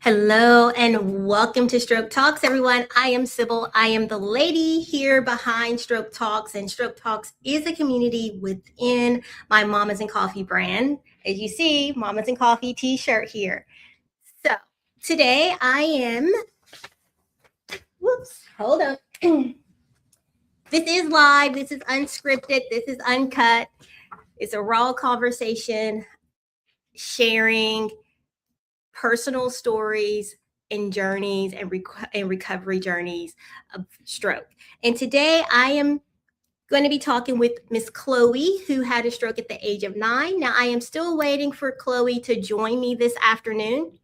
Hello and welcome to Stroke Talks, everyone. I am Sybil. I am the lady here behind Stroke Talks, and Stroke Talks is a community within my Mamas and Coffee brand. As you see, Mamas and Coffee t-shirt here. So today I am, hold on. This is live, this is unscripted, this is uncut. It's a raw conversation, sharing personal stories and journeys and recovery journeys of stroke. And today I am going to be talking with Miss Chloe, who had a stroke at the age of 9. Now I am still waiting for Chloe to join me this afternoon.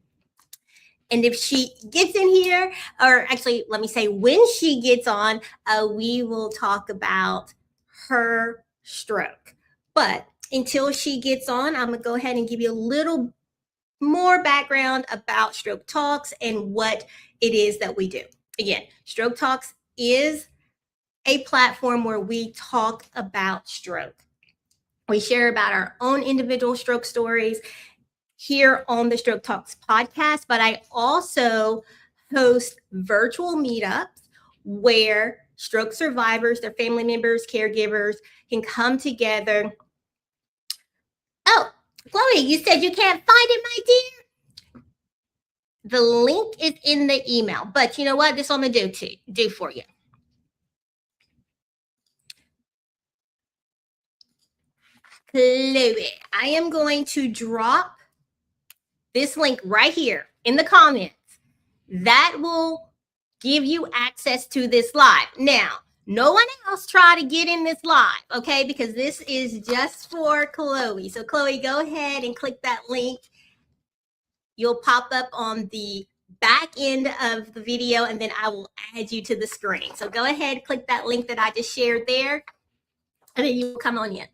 And if she gets in here, or actually, let me say, when she gets on, we will talk about her stroke. But until she gets on, I'm going to go ahead and give you a little more background about Stroke Talks and what it is that we do. Again, Stroke Talks is a platform where we talk about stroke. We share about our own individual stroke stories here on the Stroke Talks podcast, but I also host virtual meetups where stroke survivors, their family members, caregivers can come together. Oh, Chloe, you said you can't find it, my dear? The link is in the email, but you know what? This I'm gonna do for you. Chloe, I am going to drop this link right here in the comments. That will give you access to this live. Now, no one else try to get in this live, okay? Because this is just for Chloe. So Chloe, go ahead and click that link. You'll pop up on the back end of the video, and then I will add you to the screen. So go ahead, click that link that I just shared there, and then you will come on in.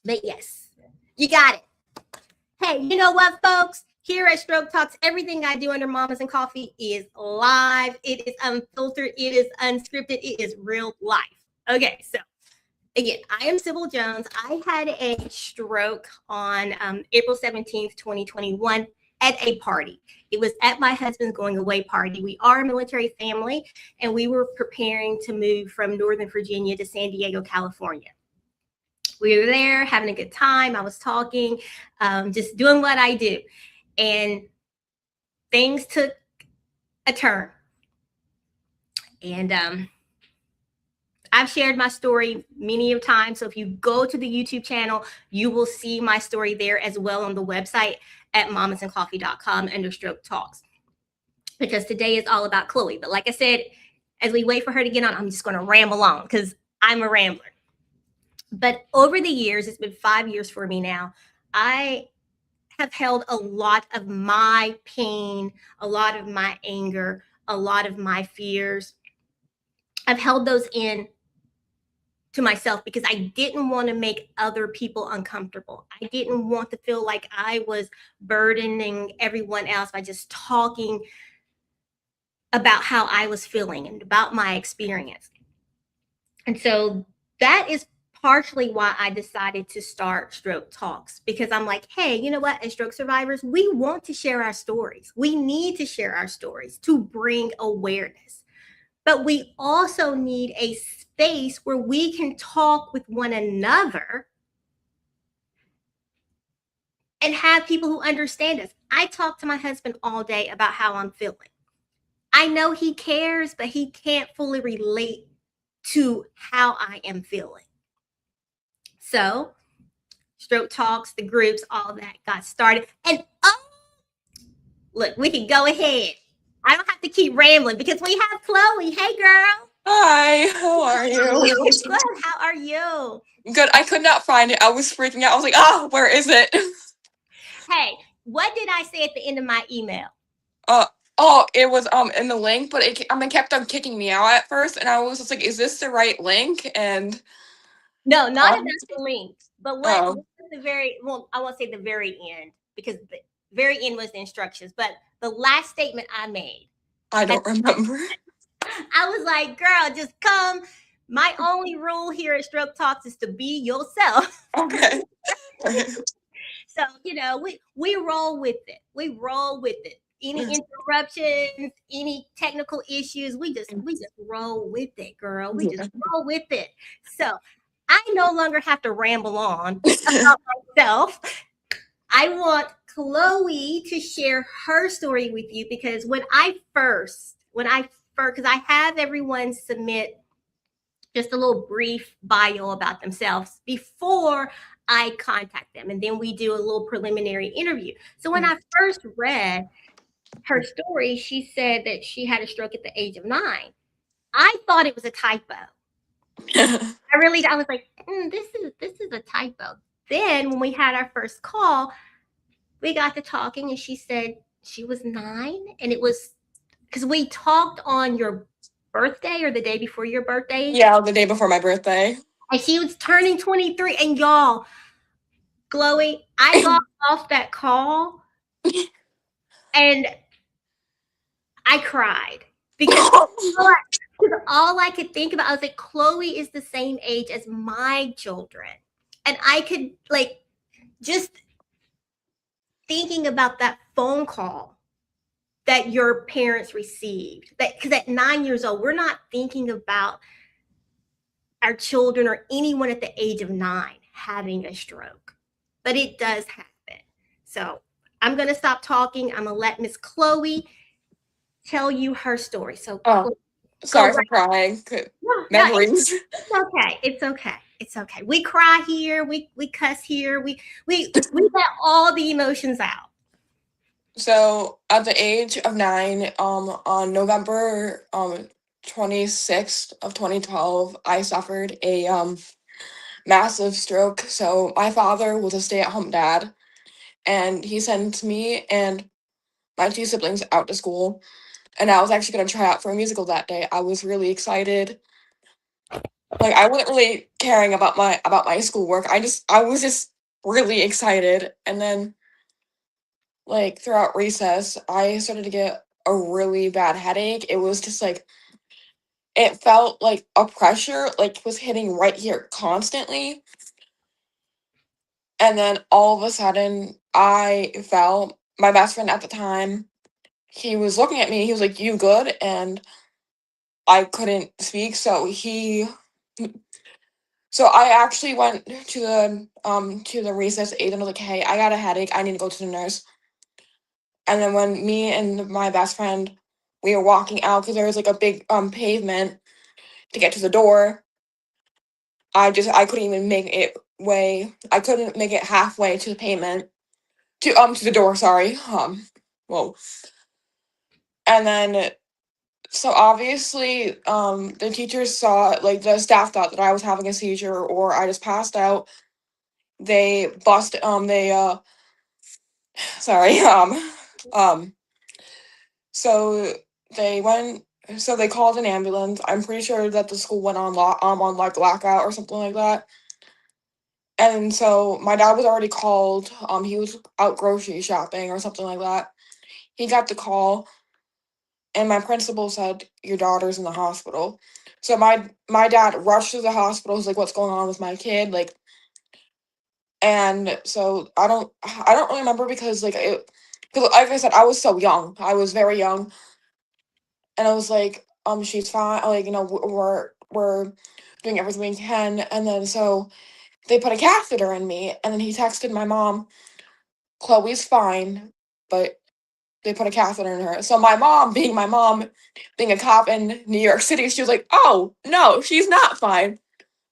But yes, you got it. Hey, you know what, folks? Here at Stroke Talks, everything I do under Mamas and Coffee is live. It is unfiltered. It is unscripted. It is real life. Okay, so again, I am Sybil Jones. I had a stroke on April 17th, 2021 at a party. It was at my husband's going away party. We are a military family, and we were preparing to move from Northern Virginia to San Diego, California. We were there having a good time. I was talking, just doing what I do. And things took a turn. And I've shared my story many of times. So if you go to the YouTube channel, you will see my story there as well on the website at mamasandcoffee.com under Stroke Talks. Because today is all about Chloe. But like I said, as we wait for her to get on, I'm just going to ramble on because I'm a rambler. But over the years, it's been 5 years for me now, I have held a lot of my pain, a lot of my anger, a lot of my fears. I've held those in to myself because I didn't want to make other people uncomfortable. I didn't want to feel like I was burdening everyone else by just talking about how I was feeling and about my experience. And so that is partially why I decided to start Stroke Talks, because I'm like, hey, you know what? As stroke survivors, we want to share our stories. We need to share our stories to bring awareness. But we also need a space where we can talk with one another and have people who understand us. I talk to my husband all day about how I'm feeling. I know he cares, but he can't fully relate to how I am feeling. So Stroke Talks, the groups, all that got started. And look, we can go ahead. I don't have to keep rambling because we have Chloe. Hey, girl. Hi, how are you? Good. How are you? Good. I could not find it. I was freaking out. I was like, where is it? Hey, what did I say at the end of my email? It was in the link, but it kept on kicking me out at first, and I was just like, is this the right link? And no, not if that's the link. But what Oh. the very I won't say the very end, because the very end was the instructions, but the last statement I made, I don't remember. I was like, girl, just come. My only rule here at Stroke Talks is to be yourself. Okay. So So, we roll with it. We roll with it. Any interruptions, any technical issues, we just roll with it, girl. We just roll with it. So I no longer have to ramble on about myself. I want Chloe to share her story with you because because I have everyone submit just a little brief bio about themselves before I contact them. And then we do a little preliminary interview. So when I first read her story, she said that she had a stroke at the age of 9. I thought it was a typo. I was like, this is a typo. Then when we had our first call, we got to talking and she said she was 9 and it was because we talked on your birthday or the day before your birthday. Yeah, the day before my birthday. And she was turning 23 and y'all, Chloe, I got off that call and I cried because all I could think about, I was like, Chloe is the same age as my children. And I could just thinking about that phone call that your parents received. Because at 9 years old, we're not thinking about our children or anyone at the age of 9 having a stroke, but it does happen. So I'm going to stop talking. I'm going to let Miss Chloe tell you her story. So, sorry for crying. Memories. It's okay. It's okay. It's okay. We cry here. We cuss here. We let all the emotions out. So at the age of 9, on November 26th of 2012, I suffered a massive stroke. So my father was a stay-at-home dad, and he sent me and my 2 siblings out to school. And I was actually going to try out for a musical that day. I was really excited. Like, I wasn't really caring about my schoolwork. I was just really excited. And then, like, throughout recess, I started to get a really bad headache. It was just like, it felt like a pressure, like, was hitting right here constantly. And then all of a sudden, I fell. My best friend at the time, he was looking at me. He was like, "You good?" And I couldn't speak, so I actually went to the recess aide and was like, "Hey, I got a headache. I need to go to the nurse." And then when me and my best friend, we were walking out because there was like a big pavement to get to the door. I couldn't even make it way. I couldn't make it halfway to the pavement to the door. Sorry. Whoa. And then so obviously the teachers saw, like, the staff thought that I was having a seizure or I just passed out. They bust they sorry so they went so they called an ambulance. I'm pretty sure that the school went on like lockout or something like that. And so my dad was already called. He was out grocery shopping or something like that. He got the call and my principal said, "Your daughter's in the hospital." So my dad rushed to the hospital. He's like, "What's going on with my kid?" Like, and so I don't really remember because because like I said, I was so young. I was very young, and I was like, she's fine. Like, we're doing everything we can, and then so they put a catheter in me, and then he texted my mom, "Chloe's fine," but they put a catheter in her. So my mom, being being a cop in New York City, she was like, "Oh no, she's not fine."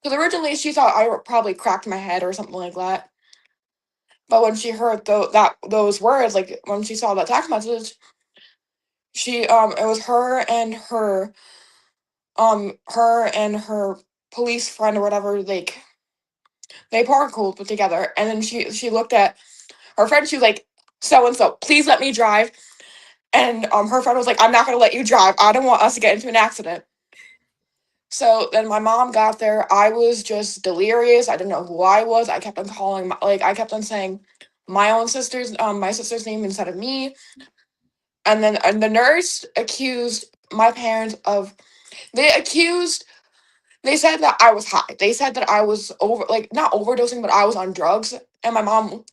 Because originally she thought I probably cracked my head or something like that. But when she heard those words, like when she saw that text message, it was her and her police friend or whatever, like they parkooled together, and then she looked at her friend. She was like, "So and so, please let me drive." And her friend was like, "I'm not gonna let you drive. I don't want us to get into an accident." So then my mom got there. I was just delirious. I didn't know who I was. I kept on calling, I kept on saying my sister's name instead of me. And then the nurse accused my parents of, they said that I was high. They said that I was not overdosing, but I was on drugs. And my mom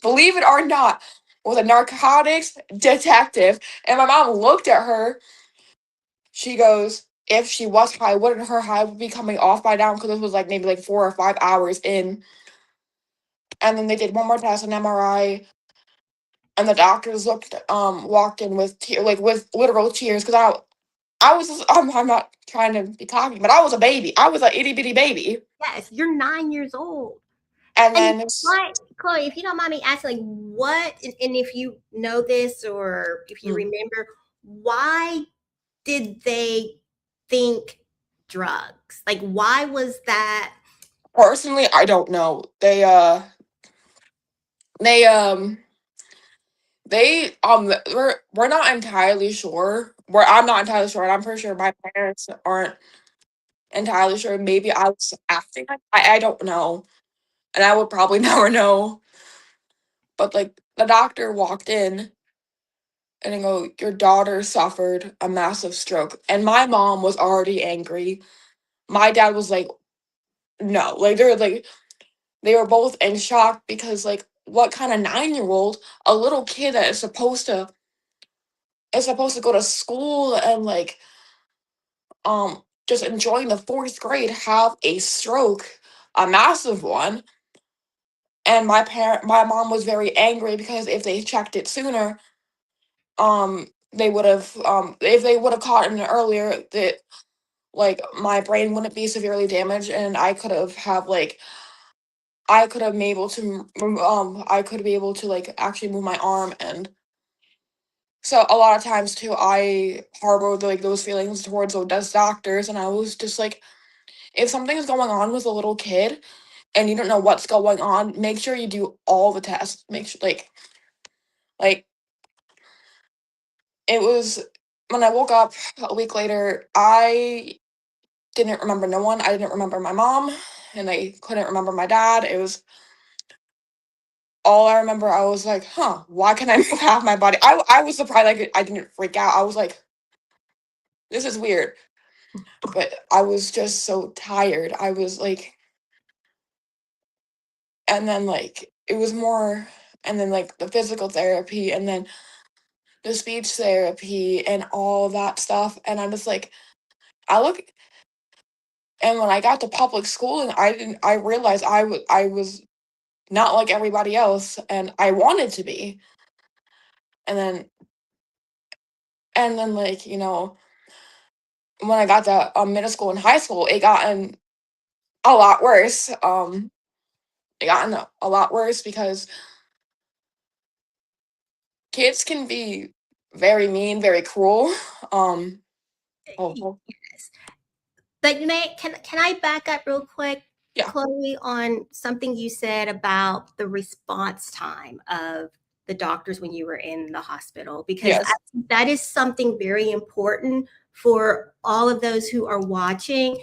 believe it or not, was a narcotics detective. And my mom looked at her. She goes, if she was high, wouldn't her high be coming off by now? Because it was like maybe like 4 or 5 hours in. And then they did one more test, an MRI, and the doctors walked in with like with literal tears, because I was just, I'm not trying to be cocky, but I was a baby. I was an itty bitty baby. Yes, you're 9 years old. And And then why, Chloe, if you don't mind me asking, like, what, and if you know this or if you remember, why did they think drugs? Like, why was that? personally, I don't know. They we're not entirely sure. I'm not entirely sure, and I'm pretty sure my parents aren't entirely sure. Maybe I was acting like I don't know, and I would probably never know. But like the doctor walked in and I go, your daughter suffered a massive stroke, and my mom was already angry. My dad was like, no, like they were both in shock, because like what kind of 9-year-old, a little kid that is supposed to go to school and like just enjoying the fourth grade, have a stroke, a massive one. And my mom was very angry, because if they checked it sooner, they would have if they would have caught it earlier, that like my brain wouldn't be severely damaged, and I could have been able to I could be able to like actually move my arm. And so a lot of times too, I harbor like those feelings towards those doctors, and I was just like, if something's going on with a little kid and you don't know what's going on, make sure you do all the tests. Make sure like it was when I woke up a week later, I didn't remember no one. I didn't remember my mom, and I couldn't remember my dad. It was all I remember. I was like, huh, why can I move half my body? I was surprised I didn't freak out. I was like, this is weird. But I was just so tired. I was like, and then like it was more, and then like the physical therapy, and then the speech therapy, and all that stuff. And I'm just like, I look, and when I got to public schooling, I realized I was not like everybody else, and I wanted to be. And then like, when I got to middle school and high school, it gotten a lot worse. It gotten a lot worse, because kids can be very mean, very cruel. Oh, Yes. But can I back up real quick, yeah. Chloe, on something you said about the response time of the doctors when you were in the hospital? Because Yes. that is something very important for all of those who are watching.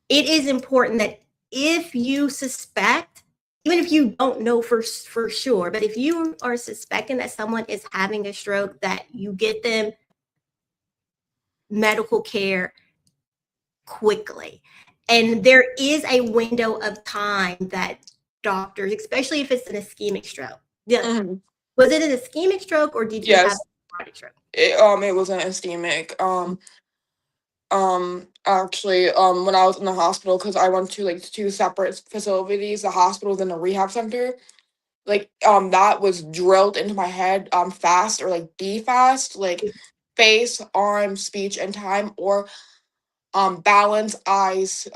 It is important that if you suspect, even if you don't know for sure, but if you are suspecting that someone is having a stroke, that you get them medical care quickly. And there is a window of time that doctors, especially if it's an ischemic stroke. Yeah. Mm-hmm. Was it an ischemic stroke, or did he have Yes. a cardiac stroke? It was an ischemic. Actually, when I was in the hospital, because I went to like two separate facilities, the hospital and the rehab center, like that was drilled into my head, fast, or like be fast, like face, arm, speech, and time, or balance, eyes,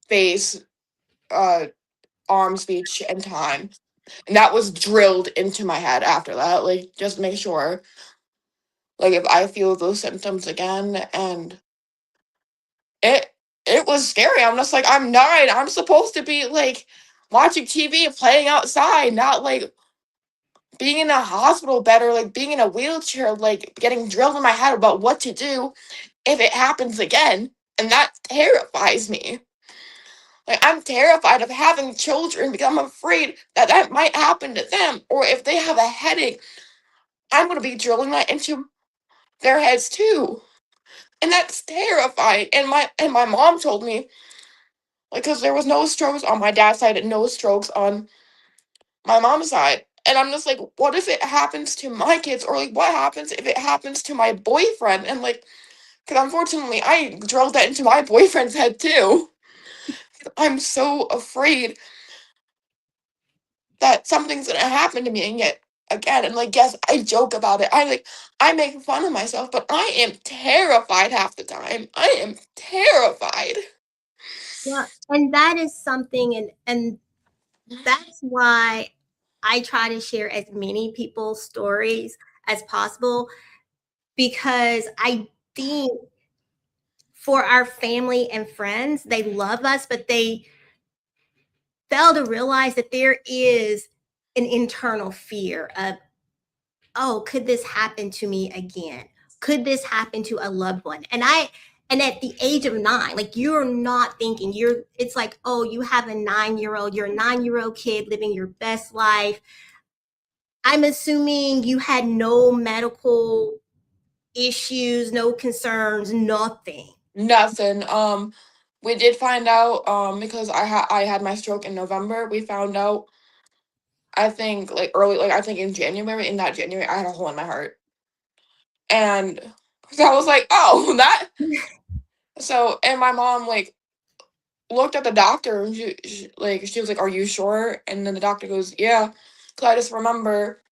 face, uh arm, speech, and time. And that was drilled into my head after that, like just make sure, like if I feel those symptoms again. And it it was scary. I'm just like, I'm 9. I'm supposed to be like watching TV and playing outside, not like being in a hospital bed, or like being in a wheelchair, like getting drilled in my head about what to do if it happens again. And that terrifies me. Like, I'm terrified of having children, because I'm afraid that that might happen to them. Or if they have a headache, I'm going to be drilling that into their heads too. And that's terrifying. And my mom told me, like, because there was no strokes on my dad's side and no strokes on my mom's side. And I'm just like, what if it happens to my kids? Or like, what happens if it happens to my boyfriend? And like, because unfortunately, I drilled that into my boyfriend's head too. I'm so afraid that something's gonna happen to me, and yet again, and like, yes, I joke about it. I make fun of myself, but I am terrified half the time. I am terrified. Well, and that is something, and that's why I try to share as many people's stories as possible, because I think for our family and friends, they love us, but they fail to realize that there is an internal fear of, oh, could this happen to me again? Could this happen to a loved one? And at the age of 9, like, you're not thinking, it's like, oh, you have a 9-year-old, you're a 9-year-old kid living your best life. I'm assuming you had no medical issues, no concerns, nothing. Nothing. We did find out, because I had my stroke in November. We found out, I think, like early, like I think in January. In that January, I had a hole in my heart, and so I was like, oh, that. So, and my mom like looked at the doctor, and she was like, "Are you sure?" And then the doctor goes, "Yeah," because I just remember,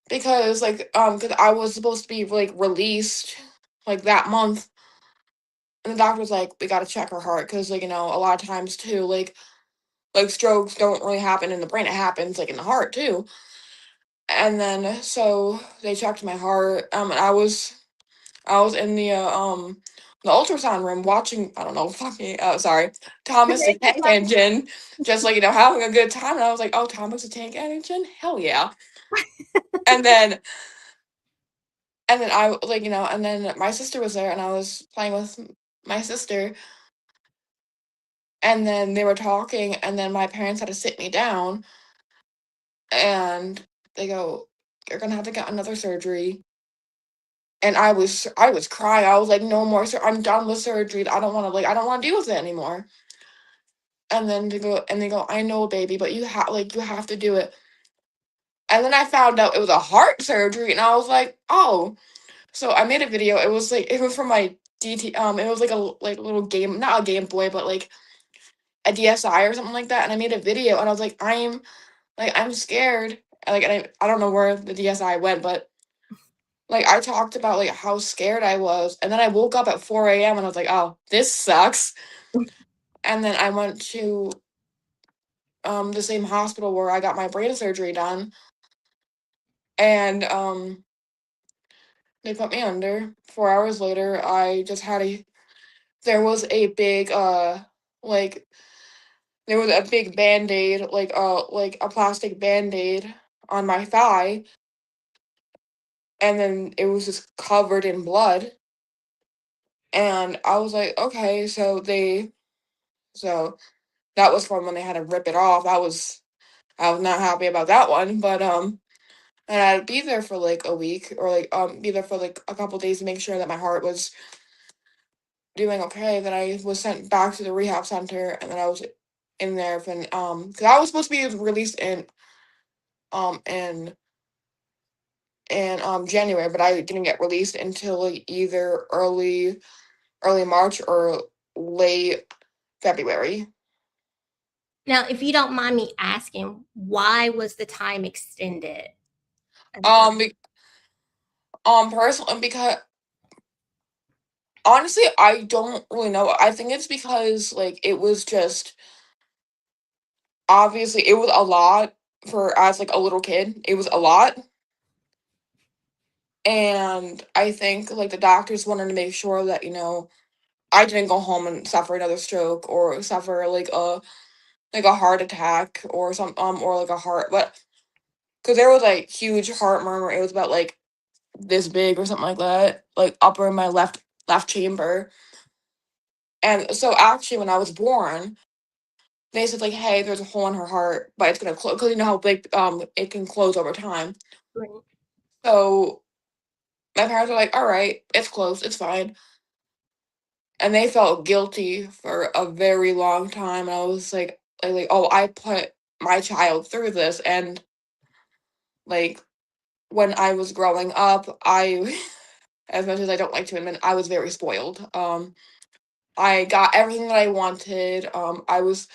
because I was supposed to be like released like that month, and the doctor was like, "We got to check her heart because like a lot of times too like strokes don't really happen in the brain; it happens like in the heart too." And then so they checked my heart, and I was in the ultrasound room watching, I don't know, fucking, oh, sorry, Thomas the Tank Engine, just like, having a good time. And I was like, oh, Thomas the Tank Engine? Hell yeah. And then, I, like, and then my sister was there and I was playing with my sister. And then they were talking and then my parents had to sit me down and they go, you're gonna have to get another surgery. And I was crying. I was like, no more, I'm done with surgery. I don't want to deal with it anymore. And then they go, I know, baby, but you have to do it. And then I found out it was a heart surgery, and I was like, oh. So I made a video. It was from my DT. It was like a little game, not a Game Boy, but like a DSi or something like that. And I made a video, and I was like, I'm scared. And I don't know where the DSi went, but like I talked about like how scared I was, and then I woke up at 4 a.m. and I was like, oh, this sucks. And then I went to the same hospital where I got my brain surgery done, and they put me under. 4 hours later, I just had a there was a big like there was a big band-aid, like a plastic band-aid on my thigh, and then it was just covered in blood. And I was like, okay, so that was from when they had to rip it off. I was not happy about that one, but and I'd be there for like a week or like be there for like a couple days to make sure that my heart was doing okay. Then I was sent back to the rehab center, and then I was in there for because I was supposed to be released um in January, but I didn't get released until like either early March or late February. Now, if you don't mind me asking, why was the time extended? Be- Personally, because honestly, I don't really know. I think it's because like it was just obviously it was a lot for as like a little kid. It was a lot. And I think like the doctors wanted to make sure that, I didn't go home and suffer another stroke or suffer like a heart attack or or like a heart, but because there was like huge heart murmur. It was about like this big or something like that, like upper in my left chamber. And so actually when I was born, they said like, hey, there's a hole in her heart, but it's gonna close because you know how big it can close over time. Right. So my parents were like, all right, it's closed, it's fine. And they felt guilty for a very long time. And I was like, oh, my child through this. And like when I was growing up, I as much as I don't like to admit, I was very spoiled. I got everything that I wanted. I was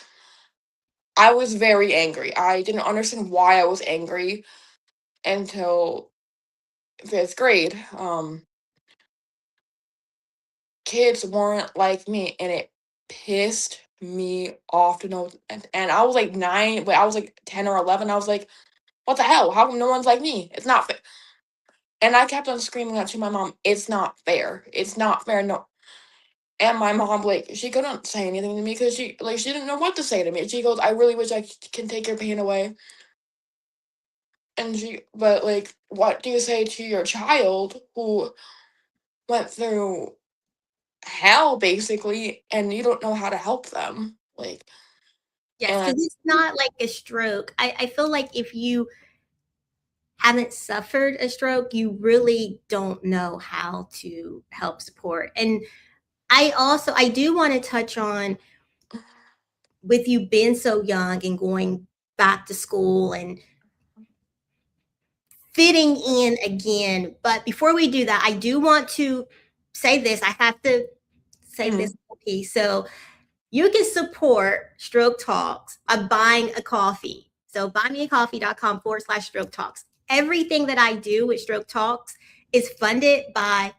very angry. I didn't understand why I was angry until fifth grade. Kids weren't like me, and it pissed me off to know. And I was like 9, but I was like 10 or 11. I was like, what the hell? How come no one's like me? It's not fair. And I kept on screaming that to my mom. It's not fair. It's not fair. No. And my mom, like, she couldn't say anything to me because she didn't know what to say to me. She goes, I really wish I can take your pain away. And but like, what do you say to your child who went through hell basically, and you don't know how to help them? Like, Yes, and because it's not like a stroke. I feel like if you haven't suffered a stroke, you really don't know how to help support. And I do want to touch on, with you being so young and going back to school and fitting in again. But before we do that, I do want to say this. I have to say this piece. So you can support Stroke Talks by buying a coffee. So buymeacoffee.com/Stroke Talks. Everything that I do with Stroke Talks is funded by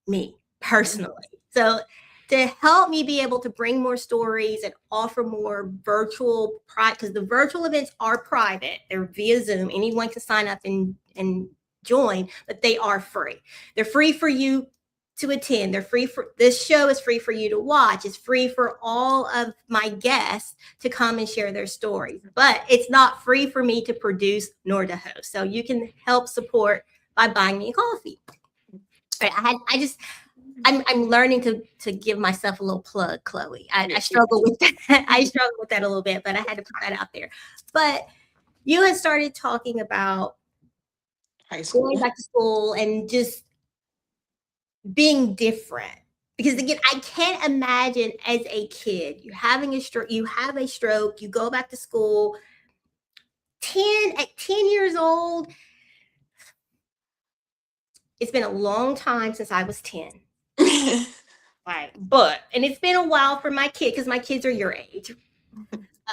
me personally. So to help me be able to bring more stories and offer more virtual because the virtual events are private. They're via Zoom. Anyone can sign up and join, but they are free. They're free for you to attend. They're free for this show is free for you to watch. It's free for all of my guests to come and share their stories. But it's not free for me to produce nor to host. So you can help support by buying me a coffee. Right, I'm learning to give myself a little plug, Chloe. I struggle with that. I struggle with that a little bit, but I had to put that out there. But you had started talking about high school, going back to school and just being different. Because again, I can't imagine as a kid, you're having a stroke, you have a stroke, you go back to school, at 10 years old. It's been a long time since I was 10. Right. And it's been a while for my kid because my kids are your age.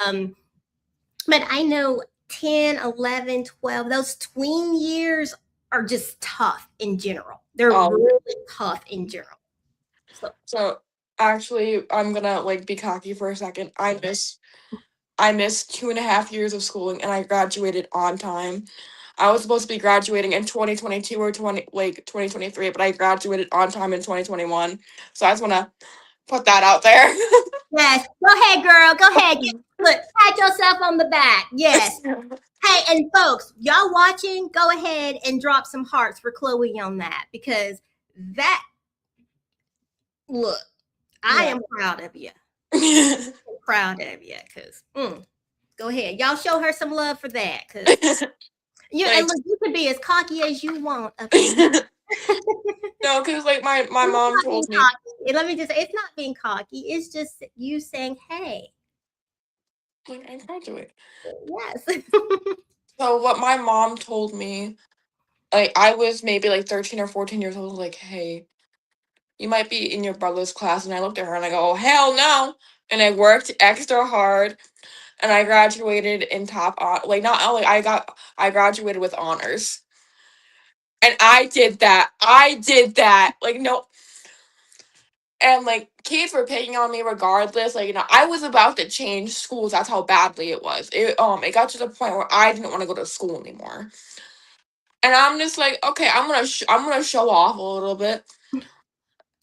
But I know 10, 11, 12, those tween years are just tough in general. They're really tough in general. So actually, I'm gonna like be cocky for a second. I missed 2.5 years of schooling, and I graduated on time. I was supposed to be graduating in 2022 or 2023, but I graduated on time in 2021. So I just want to put that out there. Yes, go ahead, girl. Go ahead. Look, pat yourself on the back. Yes. Hey, and folks, y'all watching, go ahead and drop some hearts for Chloe on that, because look, I am proud of you. I'm proud of you, because go ahead. Y'all show her some love for that, because and look, you can be as cocky as you want up here. No, because like my mom told me. And let me just say, it's not being cocky. It's just you saying, hey. Like, I graduated. Yes. So what my mom told me, like I was maybe like 13 or 14 years old, like, hey, you might be in your brother's class. And I looked at her and I go, oh, hell no. And I worked extra hard, and I graduated in top, like not only I graduated with honors. And I did that. Like, no. And like kids were picking on me regardless. Like, I was about to change schools. That's how badly it was. It got to the point where I didn't want to go to school anymore. And I'm just like, okay, I'm gonna show off a little bit.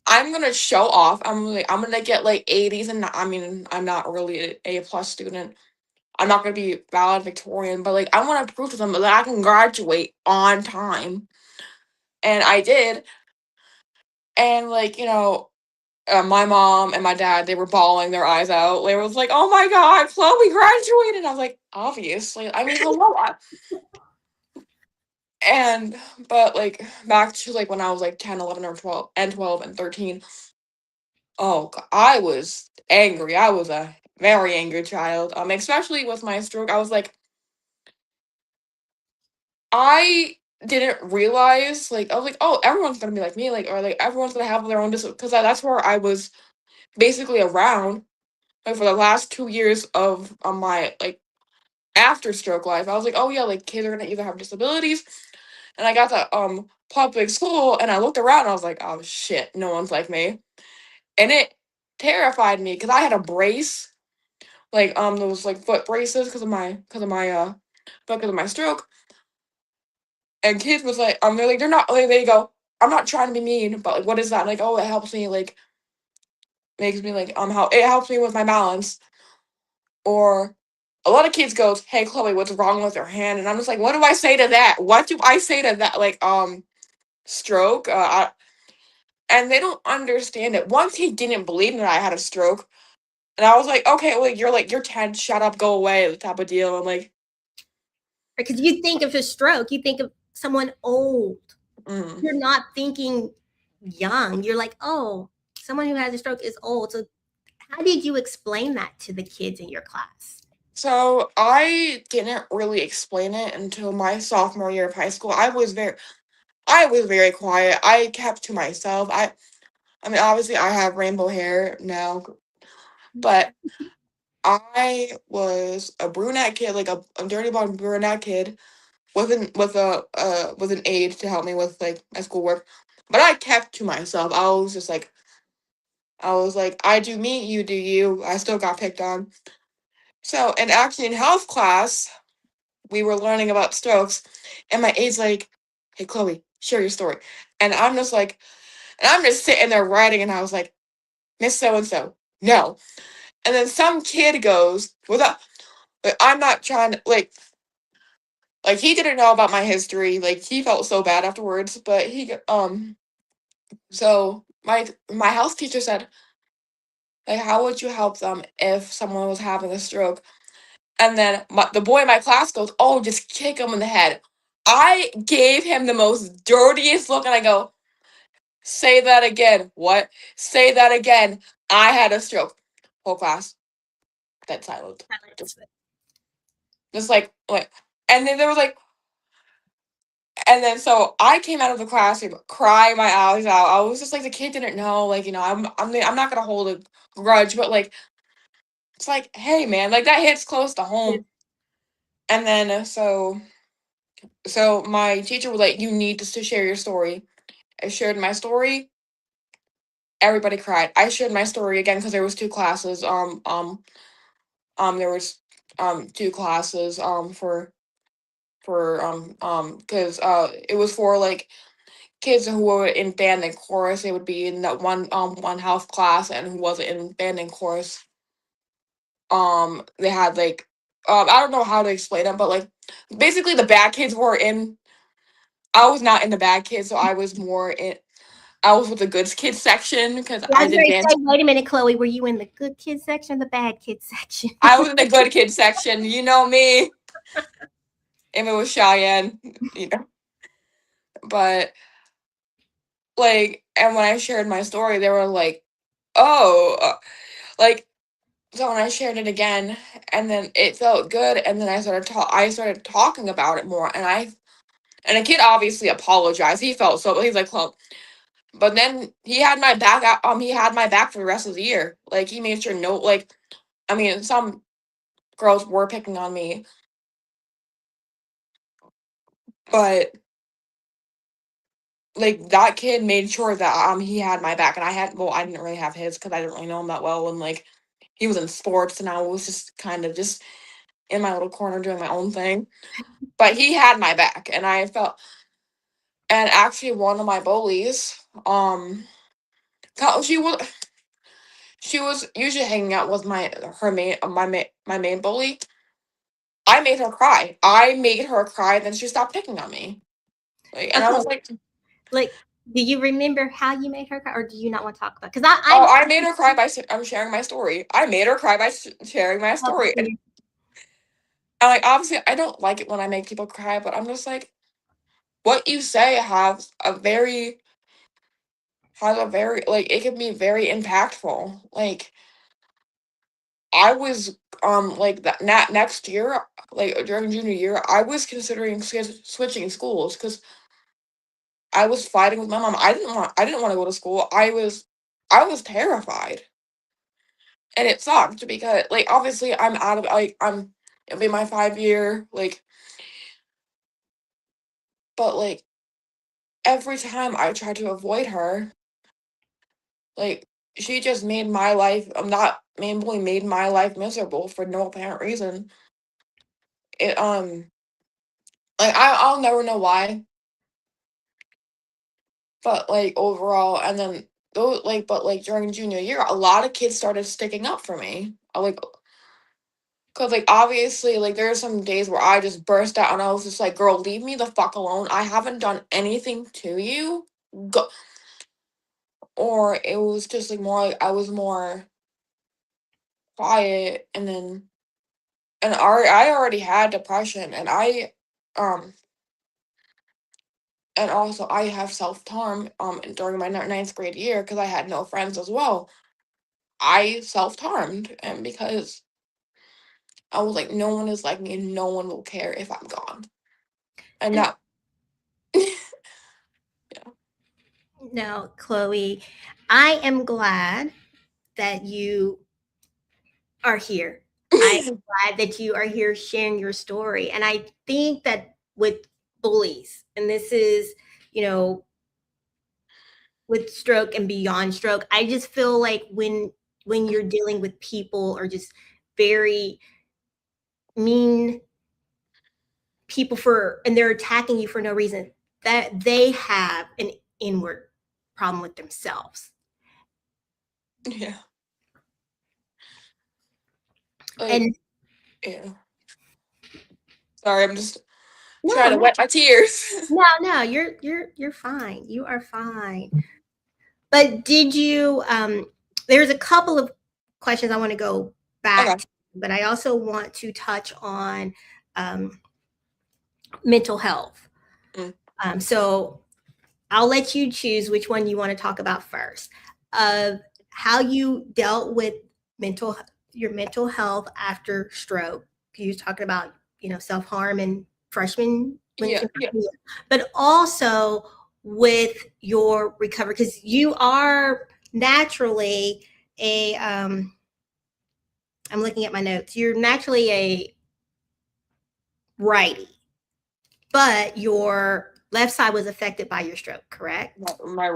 I'm gonna show off. I'm gonna get like 80s, and I mean, I'm not really an A+ student. I'm not gonna be valedictorian, but like I want to prove to them that I can graduate on time, and I did. And like my mom and my dad, they were bawling their eyes out. They was like, "Oh my God, Chloe graduated!" I was like, "Obviously, I mean, hello." But like back to like when I was like 10, 11, or 12 and 13. Oh, I was angry. I was a very angry child. Especially with my stroke, I was like, I didn't realize, like, I was like, oh, everyone's gonna be like me, like, or like everyone's gonna have their own disability, because that's where I was basically around, like, for the last 2 years of my like after stroke life. I was like, oh yeah, like kids are gonna either have disabilities, and I got to public school, and I looked around, and I was like, oh shit, no one's like me, and it terrified me because I had a brace, like those like foot braces because of my stroke. And kids was like, they're like, they're not, like, they go, I'm not trying to be mean, but like, what is that? Like, oh, it helps me, like, makes me like, how it helps me with my balance. Or a lot of kids goes, hey, Chloe, what's wrong with your hand? And I'm just like, what do I say to that? What do I say to that? Like, stroke. And they don't understand it. Once he didn't believe that I had a stroke, and I was like, well, you're 10, shut up, go away, the type of deal. I'm like, Because you think of a stroke, you think of someone old. mm. You're not thinking young. You're like, oh, someone who has a stroke is old. So how did you explain that to the kids in your class? So I didn't really explain it until my sophomore year of high school. I was very quiet. I kept to myself. I mean, obviously I have rainbow hair now, but I was a brunette kid, like a dirty blonde brunette kid with an aide to help me with like my schoolwork. But I kept to myself. I was like, I do me, you do you. I still got picked on. So in health class, we were learning about strokes, and my aide's like, hey Chloe, share your story. And I'm just like, and I'm just sitting there writing, and I was like, Miss So and so, no. And then some kid goes, without, like, I'm not trying to, like he didn't know about my history. Like he felt so bad afterwards. But so my health teacher said, like, how would you help them if someone was having a stroke? And then the boy in my class goes, oh, just kick him in the head. I gave him the most dirtiest look, and I go, say that again. What? Say that again. I had a stroke. Whole class dead silent. Just like, and then there was like, and then so I came out of the classroom crying my eyes out. I was just like, the kid didn't know, like, I'm not gonna hold a grudge, but like, it's like, hey man, like that hits close to home. And then so my teacher was like, you need to share your story. I shared my story. Everybody cried. I shared my story again because there was two classes. There was two classes for because it was for like kids who were in band and chorus. They would be in that one health class, and who wasn't in band and chorus. They had like I don't know how to explain it, but like basically the bad kids were in. I was not in the bad kids, so I was more in. I was with the good kids section because I I was did going to dance. say, wait a minute, Chloe, were you in the good kids section or the bad kids section? I was in the good kids section. You know me. If it was Cheyenne, you know. But like, and when I shared my story, they were like, "Oh," like. So when I shared it again, and then it felt good, and then I started talking about it more, and a kid obviously apologized. He felt so, he's like, "Well," but then he had my back. He had my back for the rest of the year. Like he made sure no, like, I mean, some girls were picking on me, but like that kid made sure that he had my back, and I didn't really have his because I didn't really know him that well, and like he was in sports, and I was just kind of just in my little corner doing my own thing. But he had my back, and I felt. And actually, one of my bullies, she was usually hanging out with my main bully. I made her cry. I made her cry. Then she stopped picking on me. And I was Okay. like, Like, do you remember how you made her cry, or do you not want to talk about? Because "Oh, I made her cry by I'm sharing my story. I made her cry by sharing my story." And like, obviously, I don't like it when I make people cry, but I'm just like, what you say has a very like it can be very impactful. Like I was like that next year, like during junior year, I was considering switching schools because I was fighting with my mom. I didn't want to go to school. I was terrified. And it sucked because like obviously I'm out of like I'm it'll be my 5 year like, but like every time I tried to avoid her, like she just made my life not mainly made my life miserable for no apparent reason. It like I'll never know why, but like overall, and then though like but like during junior year, a lot of kids started sticking up for me. Like, cause like obviously like there are some days where I just burst out and I was just like, "Girl, leave me the fuck alone. I haven't done anything to you." Go. Or it was just like more like I was more quiet, and then I already had depression, and um and also I have self harm during my ninth grade year because I had no friends as well. I self harmed, and because I was like, no one is like me, and no one will care if I'm gone, and And that yeah. no, Chloe, I am glad that you are here. I am glad that you are here sharing your story. And I think that with bullies, and this is, you know, with stroke and beyond stroke, I just feel like when you're dealing with people or just very mean people for and they're attacking you for no reason, that they have an inward problem with themselves. Yeah, like And yeah. Sorry, I'm just no, trying to no, wet my tears. no, you're fine. You are fine. But did you there's a couple of questions I want to go back Okay. to, but I also want to touch on um, mental health. Mm. So I'll let you choose which one you want to talk about first. Of how you dealt with mental your mental health after stroke. You was talking about self harm and freshman Yeah, yeah, but also with your recovery because you are naturally a I'm looking at my notes. You're naturally a righty, but your left side was affected by your stroke, correct? my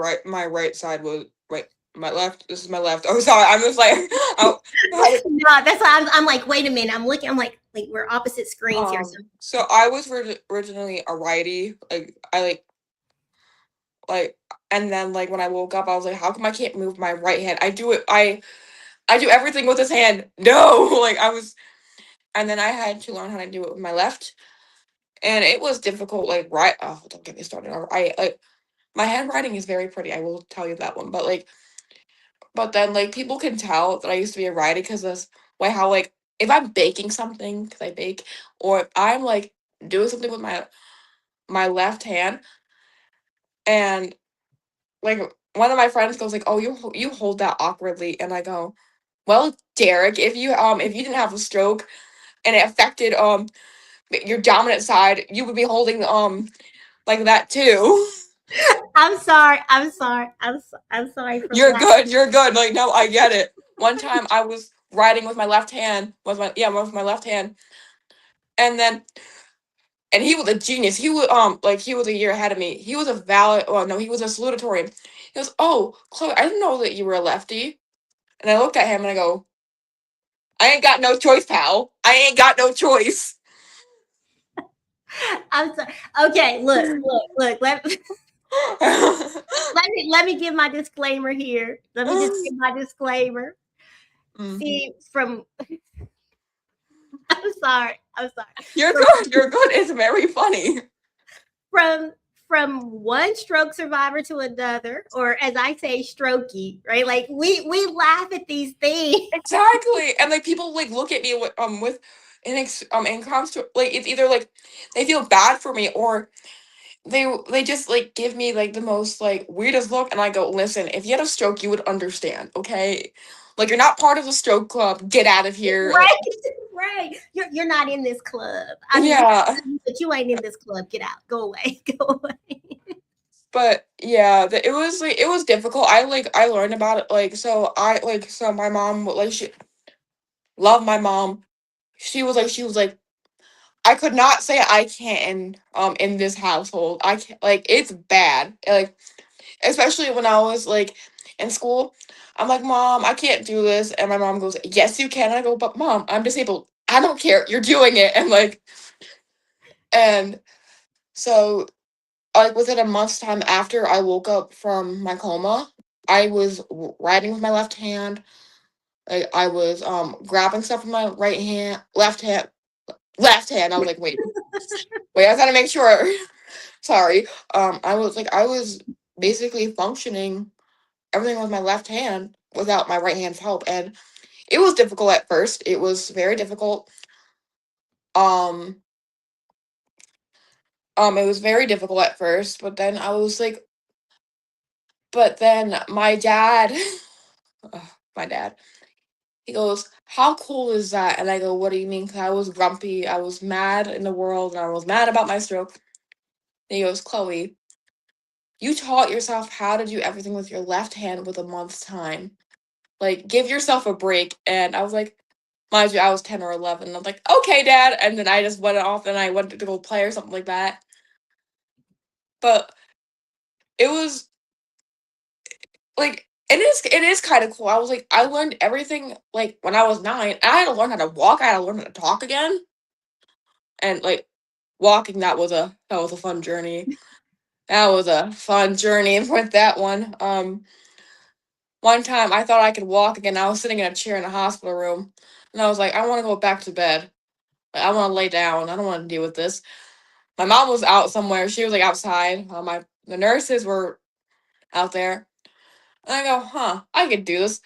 right side was right. My left. This is my left. Oh, sorry. I'm just like, oh, how No, that's why I'm like, wait a minute. I'm looking. I'm like we're opposite screens here. So so I was originally a righty. Like I like, and then like when I woke up, I was like, how come I can't move my right hand? I do it. I do everything with this hand. No, like I was, and then I had to learn how to do it with my left, and it was difficult. Like right. Oh, don't get me started. I like my handwriting is very pretty. I will tell you that one. But then like people can tell that I used to be a righty because this way how like if I'm baking something because I bake, or if I'm like doing something with my left hand, and like one of my friends goes like, "Oh, you hold that awkwardly," and I go, "Well, Derek, if you didn't have a stroke and it affected your dominant side, you would be holding like that too." I'm sorry. I'm sorry for You're laughing. good. You're good. Like no, I get it. One time I was writing with my left hand with my left hand, and then and he was a genius. He was like he was a year ahead of me. He was a valid. Well, no, he was a salutatorian. He goes, "Oh, Chloe, I didn't know that you were a lefty." And I looked at him and I go, "I ain't got no choice, pal. I ain't got no choice." I'm sorry. Okay, look. Let me give my disclaimer here. Let me just give my disclaimer. Mhm. See, from I'm sorry. I'm sorry. You're From good. You're good. It's very funny. from from one stroke survivor to another, or as I say, strokey, right? Like we laugh at these things. Exactly. And like people like look at me with in constant like it's either like they feel bad for me or they just like give me like the most like weirdest look, and I go, listen, if you had a stroke you would understand, okay? Like, you're not part of the stroke club. Get out of here. Like, Right, right. You're not in this club. I mean, yeah. but you ain't in this club. Get out. Go away. Go away. But yeah, it was like it was difficult. I learned about it so my mom she loved my mom. She was like I could not say I can't in this household. I can't, like, it's bad. Like, especially when I was like in school. I'm like, Mom, I can't do this, and my mom goes, Yes, you can. And I go, But Mom, I'm disabled. I don't care. You're doing it. And so like within a month's time after I woke up from my coma, I was writing with my left hand. Like, I was grabbing stuff with my left hand. I was like, wait, I gotta make sure. Sorry. I was basically functioning everything with my left hand without my right hand's help, and it was difficult at first. It was very difficult. Um, it was very difficult at first, but then I was like, but then my dad, ugh, my dad, he goes, How cool is that? And I go, What do you mean? 'Cause I was grumpy. I was mad in the world, and I was mad about my stroke. And he goes, Chloe, you taught yourself how to do everything with your left hand with a month's time. Like, give yourself a break. And I was like, mind you, I was 10 or 11. I'm like, Okay, Dad. And then I just went off and I went to go play or something like that. But it was like, it is kind of cool. I was like, I learned everything like when I was 9. And I had to learn how to walk. I had to learn how to talk again. And like, walking, that was a fun journey. That was a fun journey with that one. One time I thought I could walk again. I was sitting in a chair in a hospital room, and I was like, I want to go back to bed. Like, I want to lay down. I don't want to deal with this. My mom was out somewhere. She was like outside. The nurses were out there, and I go, huh, I could do this.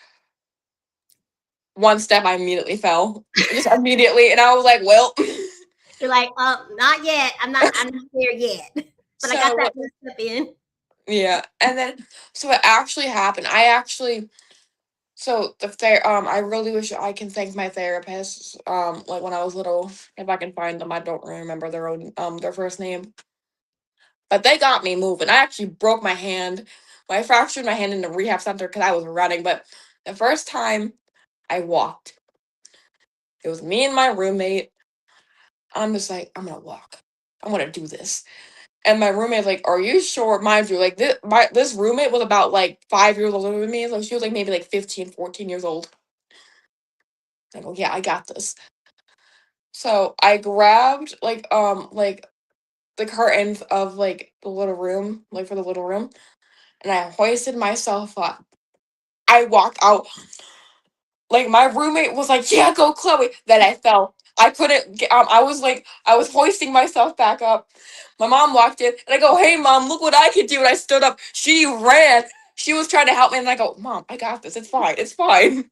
One step, I immediately fell, just immediately, and I was like, well. You're like, not yet. I'm not there yet. But I got So that one step in. yeah, and then so it actually happened. I really wish I can thank my therapists. Like when I was little, if I can find them, I don't remember their first name, but they got me moving. I actually broke my hand. I fractured my hand in the rehab center because I was running. But the first time I walked, it was me and my roommate. I'm just like, I'm gonna walk. I'm gonna do this. And my roommate's like, Are you sure? Mind you, like this roommate was about like 5 years older than me. So she was like maybe like 15, 14 years old. I go, Yeah, I got this. So I grabbed like the curtains of like the little room, like for the little room, and I hoisted myself up. I walked out. Like, my roommate was like, Yeah, go Chloe. Then I fell. I couldn't get I was hoisting myself back up. My mom walked in and I go, Hey mom, look what I can do. And I stood up. She ran. She was trying to help me, and I go, Mom, I got this. It's fine. It's fine.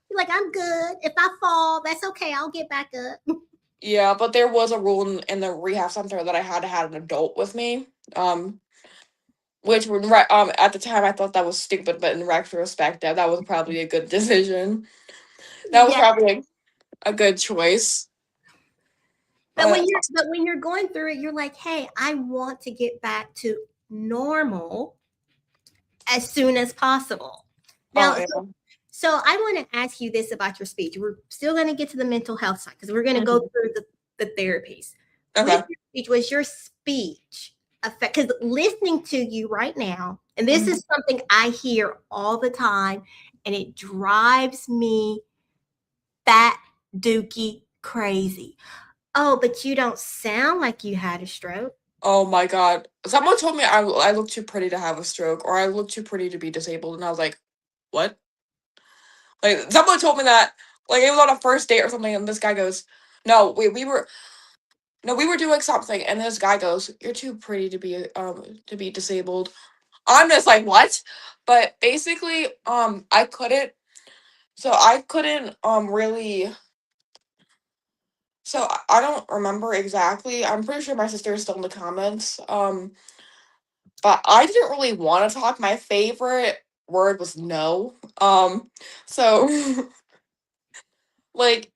You're like, I'm good. If I fall, that's okay. I'll get back up. Yeah, but there was a rule in the rehab center that I had to have an adult with me. Which at the time I thought that was stupid, but in retrospect, that was probably a good decision. That was Yeah. probably a good choice. But Uh, when you're going through it, you're like, hey, I want to get back to normal as soon as possible. oh Now, yeah. so I want to ask you this about your speech. We're still going to get to the mental health side because we're going to go Mhm. through the therapies. With Okay. your speech, was your speech affect? Because listening to you right now, and this Mhm. is something I hear all the time, and it drives me fat dookie crazy. Oh, but you don't sound like you had a stroke. Oh my God. Someone told me I look too pretty to have a stroke, or I look too pretty to be disabled, and I was like, what? Like, someone told me that, like, it was on a first date or something, and this guy goes, no, we were doing something, and this guy goes, You're too pretty to be disabled. I'm just like, what? But basically, I couldn't really. So I don't remember exactly. I'm pretty sure my sister is still in the comments. But I didn't really want to talk. My favorite word was no. So like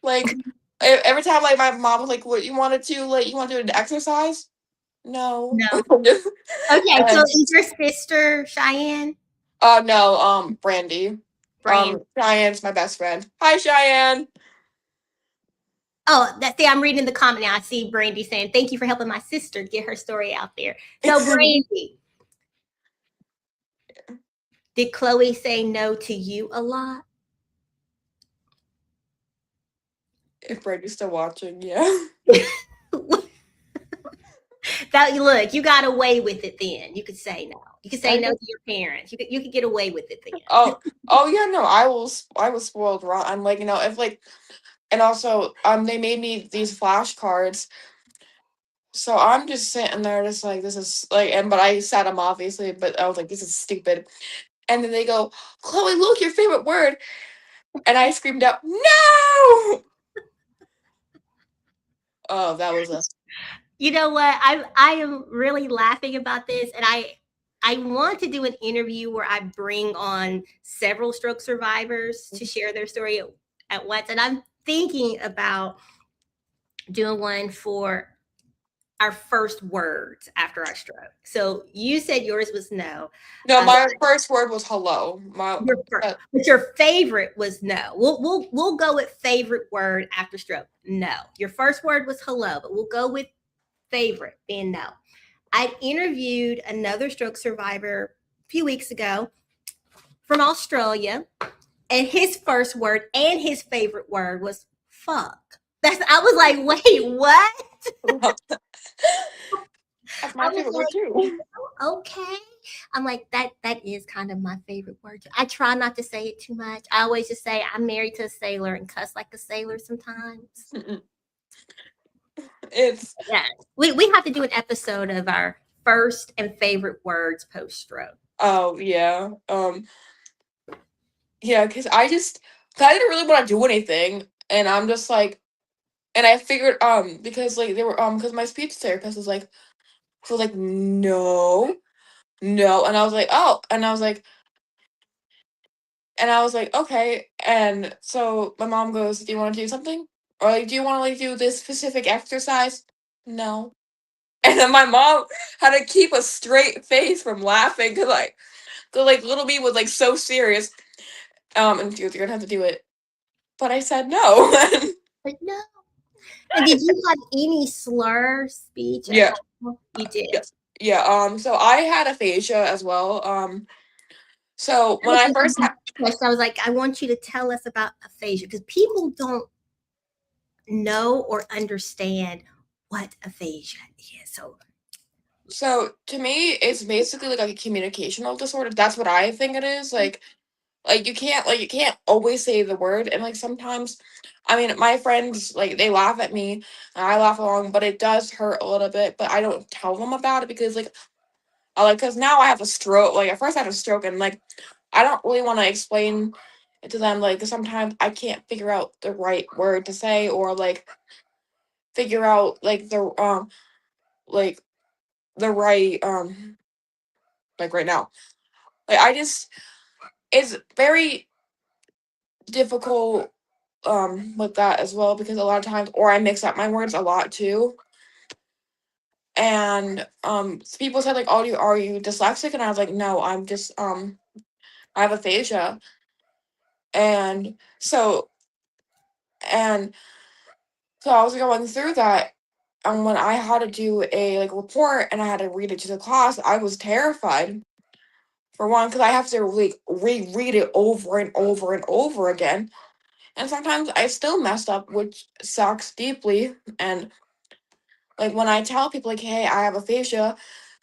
like every time like my mom was like, "What you wanted to like? You want to do an exercise?" No. No. Okay, so And is your sister Cheyenne? no, Brandy. Brand. Cheyenne's my best friend. Hi, Cheyenne. Oh, see, I'm reading the comment now. I see Brandy saying, "Thank you for helping my sister get her story out there." So, Brandy, did Chloe say no to you a lot? If Brandy's still watching, yeah. That look, you got away with it then. You could say no. You could say I no guess. to your parents. You could get away with it then. Oh yeah, no, I was spoiled rotten. Like, if like, and also they made me these flashcards. So I'm just sitting there, just like, this is like, and but I said them obviously, but I was like, this is stupid. And then they go, Chloe, look, your favorite word, and I screamed out, no. Oh, that was a. You know what? I am really laughing about this, and I want to do an interview where I bring on several stroke survivors to share their story at once, and I'm thinking about doing one for our first words after our stroke. So you said yours was no. No, Um, my first word was hello. but your favorite was no. We'll go with favorite word after stroke. No. Your first word was hello, but we'll go with favorite being no. I interviewed another stroke survivor a few weeks ago from Australia, and his first word and his favorite word was fuck. I was like, wait, what? That's I my was favorite word like, too. okay. I'm like, that is kind of my favorite word. I try not to say it too much. I always just say I'm married to a sailor and cuss like a sailor sometimes. It's Yeah. We have to do an episode of our first and favorite words post stroke. oh yeah. Yeah, because I didn't really want to do anything, and I'm just like, and I figured, because like they were, because my speech therapist was like, no, no, and I was like, oh, and I was like, okay, and so my mom goes, do you want to do something, or like, do you want to like do this specific exercise? No, and then my mom had to keep a straight face from laughing because like, little me was like so serious, and you're gonna have to do it, but I said no. Like, no. And did you have any slur speech at Yeah. all? You did. Yes. Yeah. So I had aphasia as well. So That when was I gonna be first my had, next question. I was like, I want you to tell us about aphasia because people don't know or understand what aphasia is. so to me, it's basically like a communicational disorder. That's what I think it is. You can't always say the word, and like sometimes, I mean, my friends like they laugh at me, and I laugh along, but it does hurt a little bit. But I don't tell them about it because like because now I have a stroke. Like at first I had a stroke, and like I don't really want to explain it to them. Like 'cause sometimes I can't figure out the right word to say, or like figure out like the right like right now. Like I just it's very difficult with that as well because a lot of times, or I mix up my words a lot too. And people said like, "Oh, are you dyslexic?" And I was like, "No, I'm just I have aphasia." And so and so I was going through that, and when I had to do a like report and I had to read it to the class, I was terrified. For one, because I have to like reread it over and over and over again, and sometimes I still mess up, which sucks deeply. And like when I tell people like, "Hey, I have aphasia,"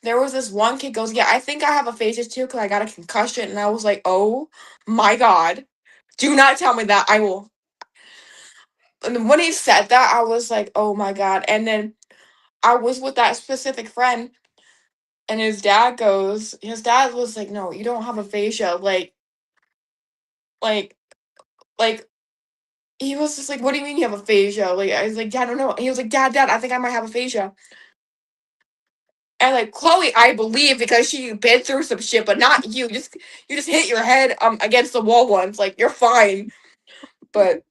there was this one kid goes, "Yeah, I think I have aphasia too because I got a concussion," and I was like, "Oh my god, do not tell me that. I will." And then when he said that, I was like, "Oh my god!" And then I was with that specific friend, and his dad was like, "No, you don't have aphasia." Like, like he was just like, "What do you mean you have aphasia?" Like I was like, "Dad, I don't know." He was like, "Dad, I think I might have aphasia." And like Chloe, I believe because she been through some shit, but not you. You just hit your head against the wall once. Like you're fine. But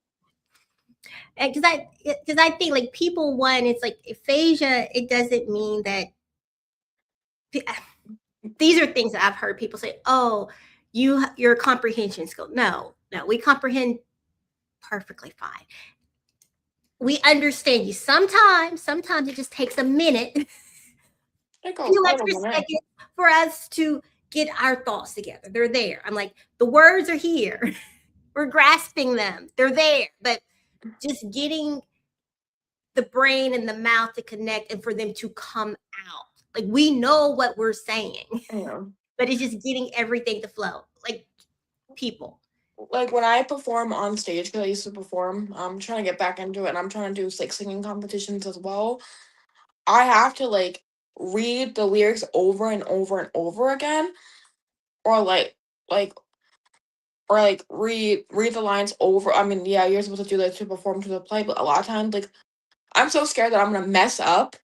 because I think like people, one, it's like aphasia. It doesn't mean that these are things that I've heard people say. Oh, your comprehension skill. No, we comprehend perfectly fine. We understand you. Sometimes it just takes a minute, a few extra seconds for us to get our thoughts together. They're there. I'm like, the words are here. We're grasping them. They're there. But just getting the brain and the mouth to connect and for them to come out. Like we know what we're saying, but it's just getting everything to flow. Like people. Like when I perform on stage, because I used to perform, I'm trying to get back into it, and I'm trying to do like singing competitions as well. I have to like read the lyrics over and over and over again, or like read the lines over. I mean, yeah, you're supposed to do that to perform to the play, but a lot of times, like, I'm so scared that I'm gonna mess up,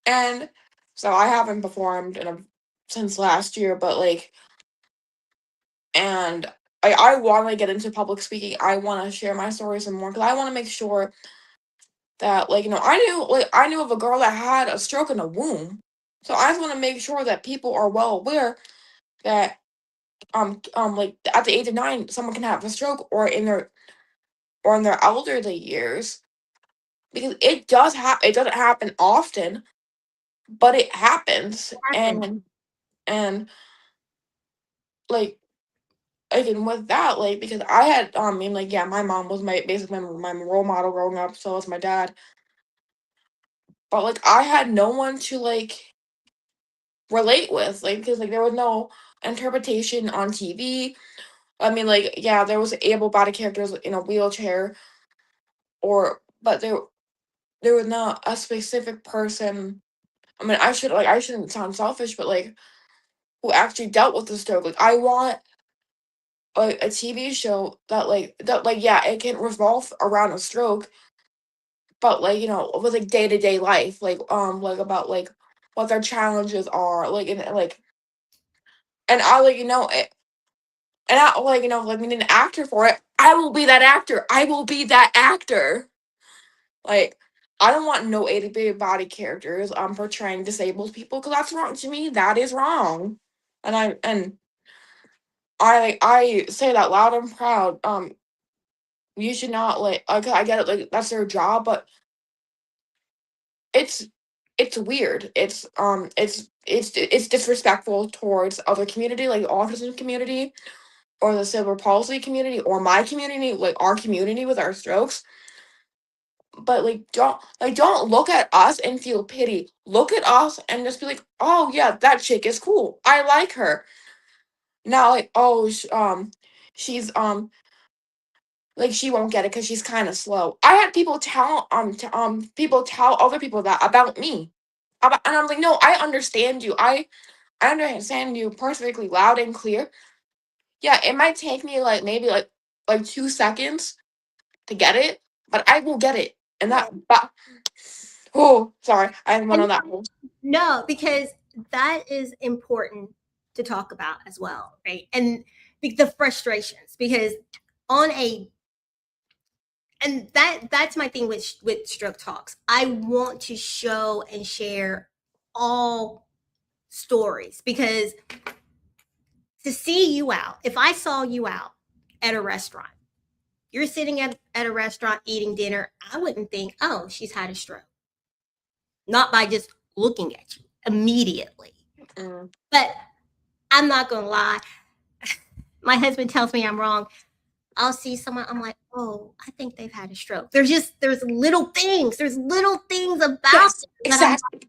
and so I haven't performed since last year. But like, and I want to get into public speaking. I want to share my stories and more because I want to make sure that like I knew of a girl that had a stroke in the womb, so I just want to make sure that people are well aware that like at the age of 9 someone can have a stroke or in their elderly years, because it doesn't happen often, but it happens. And like again with that, like because I had I mean like yeah, my mom was my role model growing up, so was my dad, but like I had no one to like relate with, like because like there was no interpretation on TV. I mean like yeah, there was able-bodied characters in a wheelchair, but there was not a specific person. I mean, I shouldn't sound selfish, but like who actually dealt with the stroke. Like I want a TV show that yeah, it can revolve around a stroke, but like with like day-to-day life, like about like what their challenges are, like and I like and I like like we need an actor for it. I will be that actor. I will be that actor. Like I don't want no able-bodied characters portraying disabled people, because that's wrong. To me, that is wrong. And I say that loud and proud. You should not like I get it, like that's their job, but it's it's weird. It's disrespectful towards other community, like the autism community or the cerebral palsy community or my community, like our community with our strokes. But like don't look at us and feel pity. Look at us and just be like, oh yeah, that chick is cool. I like her. Now like oh she's like she won't get it because she's kind of slow. I had people people tell other people that about me, and I'm like, no, I understand you. I understand you perfectly loud and clear. Yeah, it might take me like maybe like 2 seconds to get it, but I will get it. And oh, sorry, I went on that one. No, because that is important to talk about as well, right? And the frustrations, because on a and that's my thing with stroke talks. I want to show and share all stories, because to see you out, if I saw you out at a restaurant, you're sitting at a restaurant eating dinner, I wouldn't think, oh, she's had a stroke. Not by just looking at you immediately. But I'm not gonna lie, my husband tells me I'm wrong. I'll see someone, I'm like, oh, I think they've had a stroke. There's little things about yes, it exactly.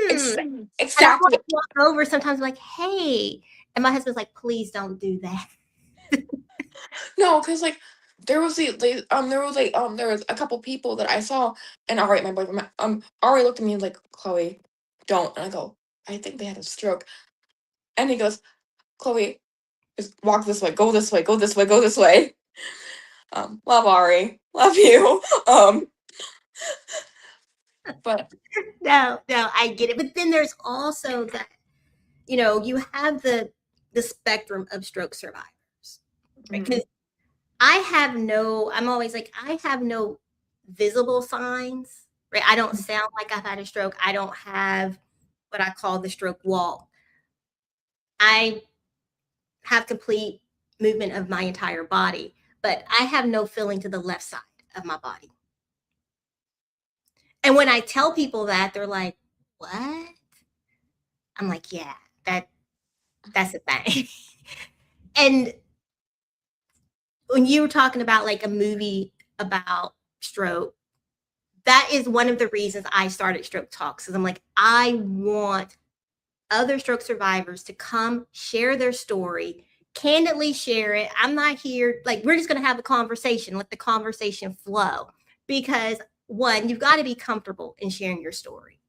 Exactly. I want to walk over sometimes like, hey, and my husband's like, please don't do that. No, because like there was there was a couple people that I saw, and all right, my boyfriend Ari looked at me and like, Chloe, don't. And I go, I think they had a stroke. And he goes, Chloe, just walk this way, go this way, go this way, go this way. Love Ari, love you. But No, I get it. But then there's also that, you have the spectrum of stroke survivors, right? Because I'm always like, I have no visible signs, right? I don't sound like I've had a stroke. I don't have what I call the stroke wall. I have complete movement of my entire body, but I have no feeling to the left side of my body. And when I tell people that, they're like, "What?" I'm like, "Yeah, that's a thing." And when you were talking about like a movie about stroke, that is one of the reasons I started Stroke Talks. Because I'm like, I want other stroke survivors to come share their story, candidly share it. I'm not here, like, we're just going to have a conversation, let the conversation flow. Because one, you've got to be comfortable in sharing your story.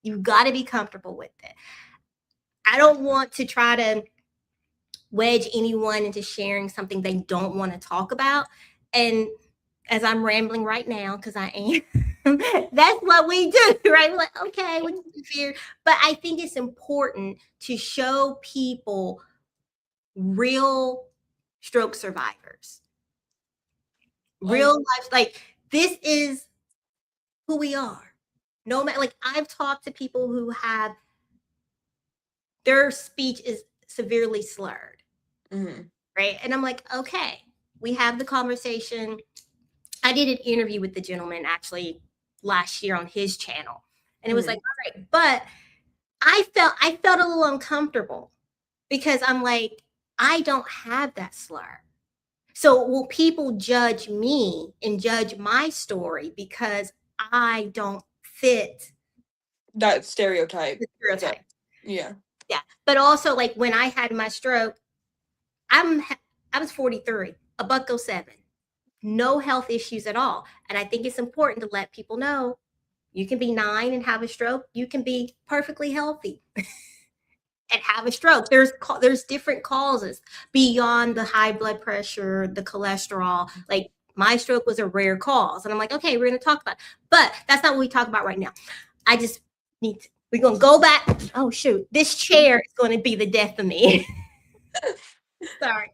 You've got to be comfortable with it. I don't want to try to wedge anyone into sharing something they don't want to talk about. And as I'm rambling right now, because I am, that's what we do, right? We're like, okay, we can fear. But I think it's important to show people real stroke survivors, real life. Like, this is who we are. No matter, like, I've talked to people who have their speech is severely slurred, right? And I'm like, okay, we have the conversation. I did an interview with the gentleman actually last year on his channel, and it was like, all right, but I felt a little uncomfortable because I'm like, I don't have that slur. So will people judge me and judge my story because I don't fit that stereotype. the stereotype? Yeah. Yeah. But also, like, when I had my stroke, I was 43, a $107, no health issues at all. And I think it's important to let people know you can be 9 and have a stroke. You can be perfectly healthy and have a stroke. There's different causes beyond the high blood pressure, the cholesterol. Like, my stroke was a rare cause. And I'm like, okay, we're going to talk about it. But that's not what we talk about right now. I just need to, we're going to go back. Oh, shoot. This chair is going to be the death of me. Sorry.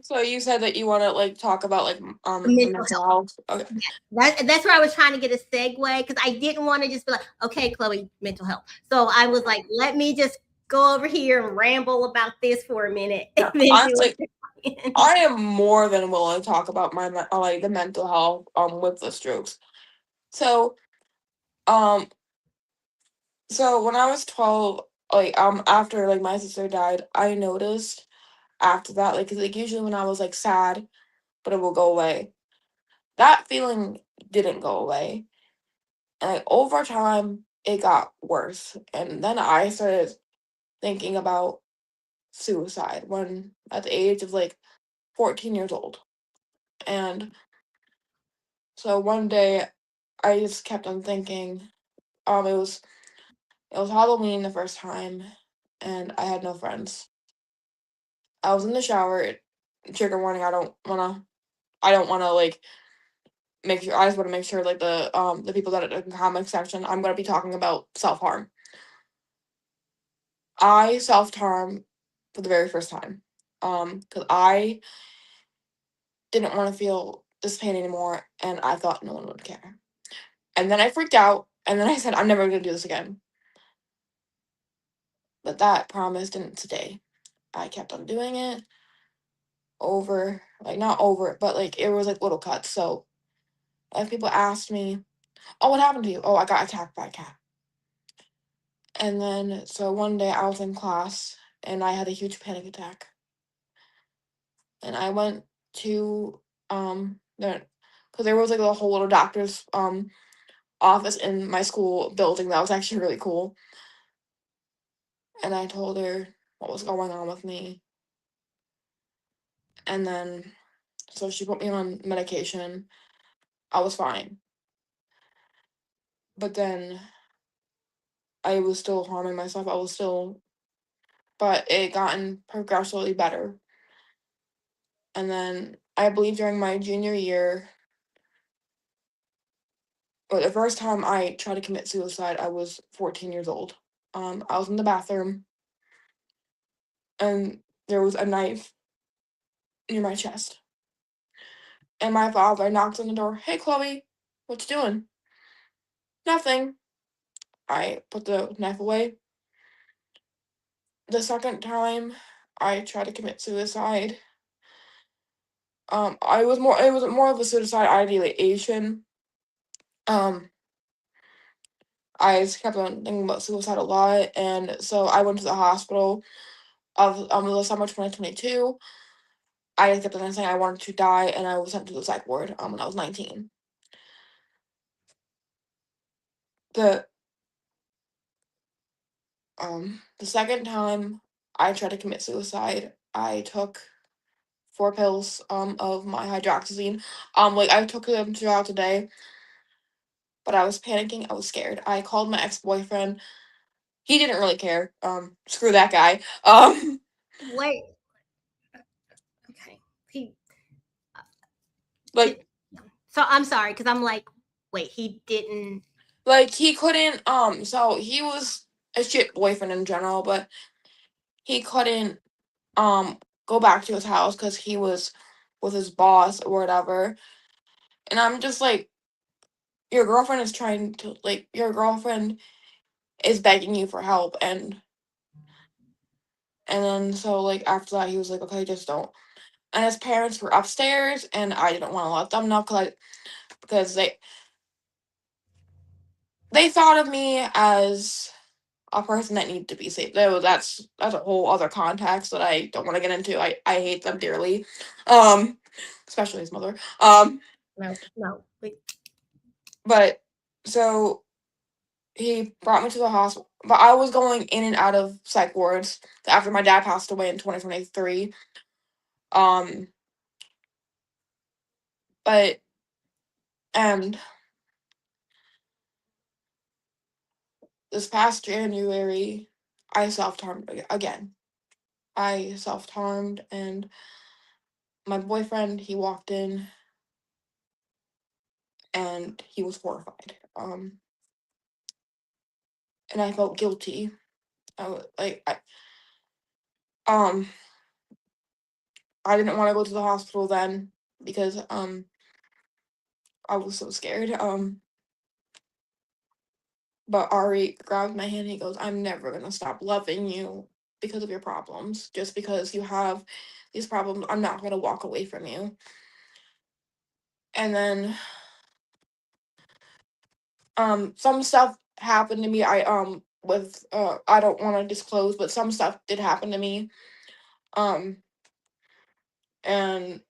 So you said that you want to like talk about like Mental health. Okay. That's where I was trying to get a segue, because I didn't want to just be like, okay, Chloe, mental health. So I was like, let me just go over here and ramble about this for a minute. Yeah, And then honestly, I am more than willing to talk about my like the mental health with the strokes. So so when I was 12, like after like my sister died, I noticed after that, like, 'cause, like, usually when I was like sad, but it will go away. That feeling didn't go away. And like over time it got worse. And then I started thinking about suicide when at the age of like 14 years old. And so one day I just kept on thinking, it was Halloween the first time and I had no friends. I was in the shower, trigger warning, I don't wanna like make sure I just wanna make sure like the people that are in the comment section, I'm gonna be talking about self-harm. I self-harm for the very first time. Because I didn't want to feel this pain anymore and I thought no one would care. And then I freaked out and then I said, I'm never gonna do this again. But that promise didn't stay. I kept on doing it over, like not over, but like it was like little cuts. So if people asked me, oh, what happened to you? Oh, I got attacked by a cat. And then so one day I was in class and I had a huge panic attack. And I went to there because there was like a whole little doctor's office in my school building that was actually really cool. And I told her what was going on with me. And then so she put me on medication. I was fine. But then I was still harming myself. But it gotten progressively better. And then I believe during my junior year, But the first time I tried to commit suicide, I was 14 years old. I was in the bathroom, and there was a knife near my chest. And my father knocked on the door. Hey, Chloe, what you doing? Nothing. I put the knife away. The second time I tried to commit suicide, it was more of a suicide ideation. Um, I just kept on thinking about suicide a lot, and so I went to the hospital of the summer 2022. I just kept on saying I wanted to die, and I was sent to the psych ward when I was 19. The the second time I tried to commit suicide, I took 4 pills of my hydroxyzine. Like I took them throughout the day, but I was panicking. I was scared. I called my ex-boyfriend. He didn't really care. Screw that guy. Wait. Okay. He. Like So I'm sorry because I'm like, wait, he didn't. like he couldn't. So he was a shit boyfriend in general, but he couldn't go back to his house because he was with his boss or whatever. And I'm just like, your girlfriend is trying to your girlfriend is begging you for help, and then so like after that he was like, okay, just don't. And his parents were upstairs, and I didn't want to let them know because they thought of me as a person that needed to be saved. That's a whole other context that I don't want to get into. I hate them dearly, especially his mother. No. Wait. But so he brought me to the hospital, but I was going in and out of psych wards after my dad passed away in 2023. Um, but and this past January, I self-harmed again. I self-harmed, and my boyfriend, he walked in and he was horrified. And I felt guilty. Um I didn't want to go to the hospital then because I was so scared. But Ari grabbed my hand and he goes, I'm never gonna stop loving you because of your problems. Just because you have these problems, I'm not gonna walk away from you. And then some stuff happened to me. I don't want to disclose, but some stuff did happen to me. Um and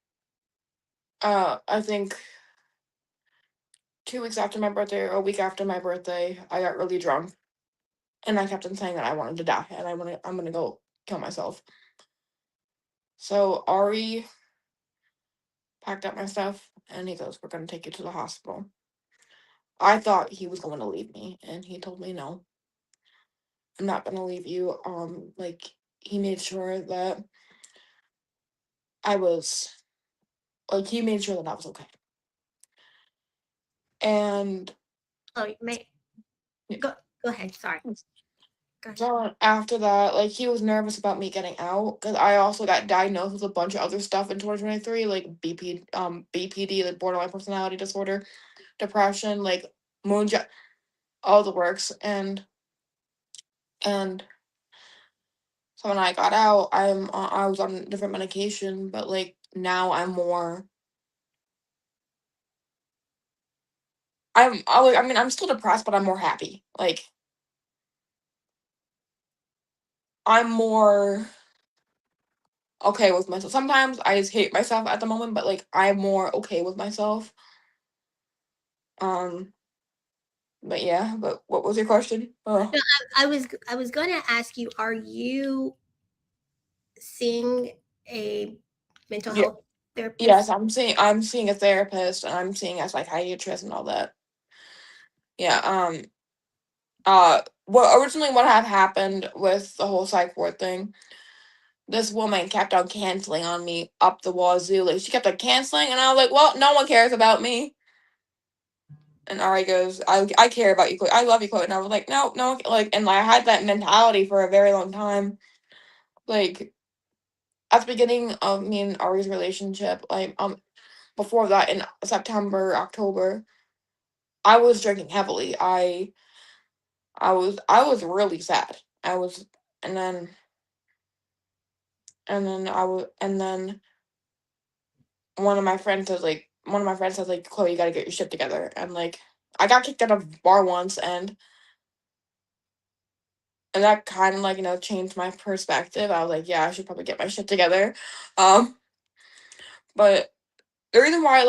I think 2 weeks after my birthday or a week after my birthday, I got really drunk and I kept on saying that I wanted to die and I'm gonna go kill myself. So Ari packed up my stuff and he goes, we're gonna take you to the hospital. I thought he was going to leave me, and he told me no, I'm not gonna leave you. Like he made sure that I was he made sure that I was okay. And Oh, go ahead. Sorry. Go ahead. so after that, like he was nervous about me getting out because I also got diagnosed with a bunch of other stuff in 2023, like BPD, like borderline personality disorder, depression, like moonshine, all the works. And so when I got out, I was on different medication, but like now I mean I'm still depressed, but I'm more happy. Like I'm more okay with myself. Sometimes I just hate myself at the moment, but like I'm more okay with myself. Um, but yeah, but what was your question? Oh, No, I was going to ask you, are you seeing a mental yeah, health yes, therapist? I'm seeing a therapist and I'm seeing a psychiatrist and all that. Yeah, what had happened with the whole psych ward thing, this woman kept on canceling on me up the wazoo. Like she kept on canceling and I was like, well, no one cares about me. And Ari goes, I care about you, Chloe. I love you, Chloe. And I was like, no, no, like, and I had that mentality for a very long time. Like, at the beginning of me and Ari's relationship, like, before that in September, October, I was drinking heavily. I was really sad. I was, and then, and then one of my friends says, like, Chloe, you gotta get your shit together. And, like, I got kicked out of a bar once, and that kind of, like, changed my perspective. I was like, yeah, I should probably get my shit together. Um, but the reason why,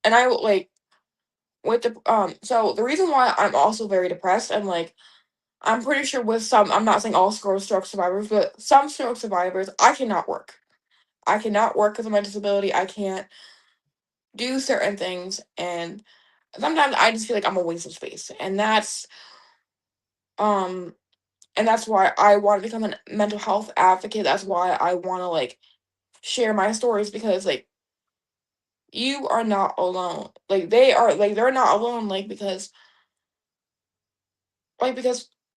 and I, like, with the, so the reason why I'm also very depressed, and, like, I'm pretty sure with some, I'm not saying all stroke survivors, but some stroke survivors, I cannot work. I cannot work because of my disability. I can't do certain things, and sometimes I just feel like I'm a waste of space. Um, and that's why I want to become a mental health advocate. That's why I want to, like, share my stories, because, like, you are not alone. Like, they're not alone, because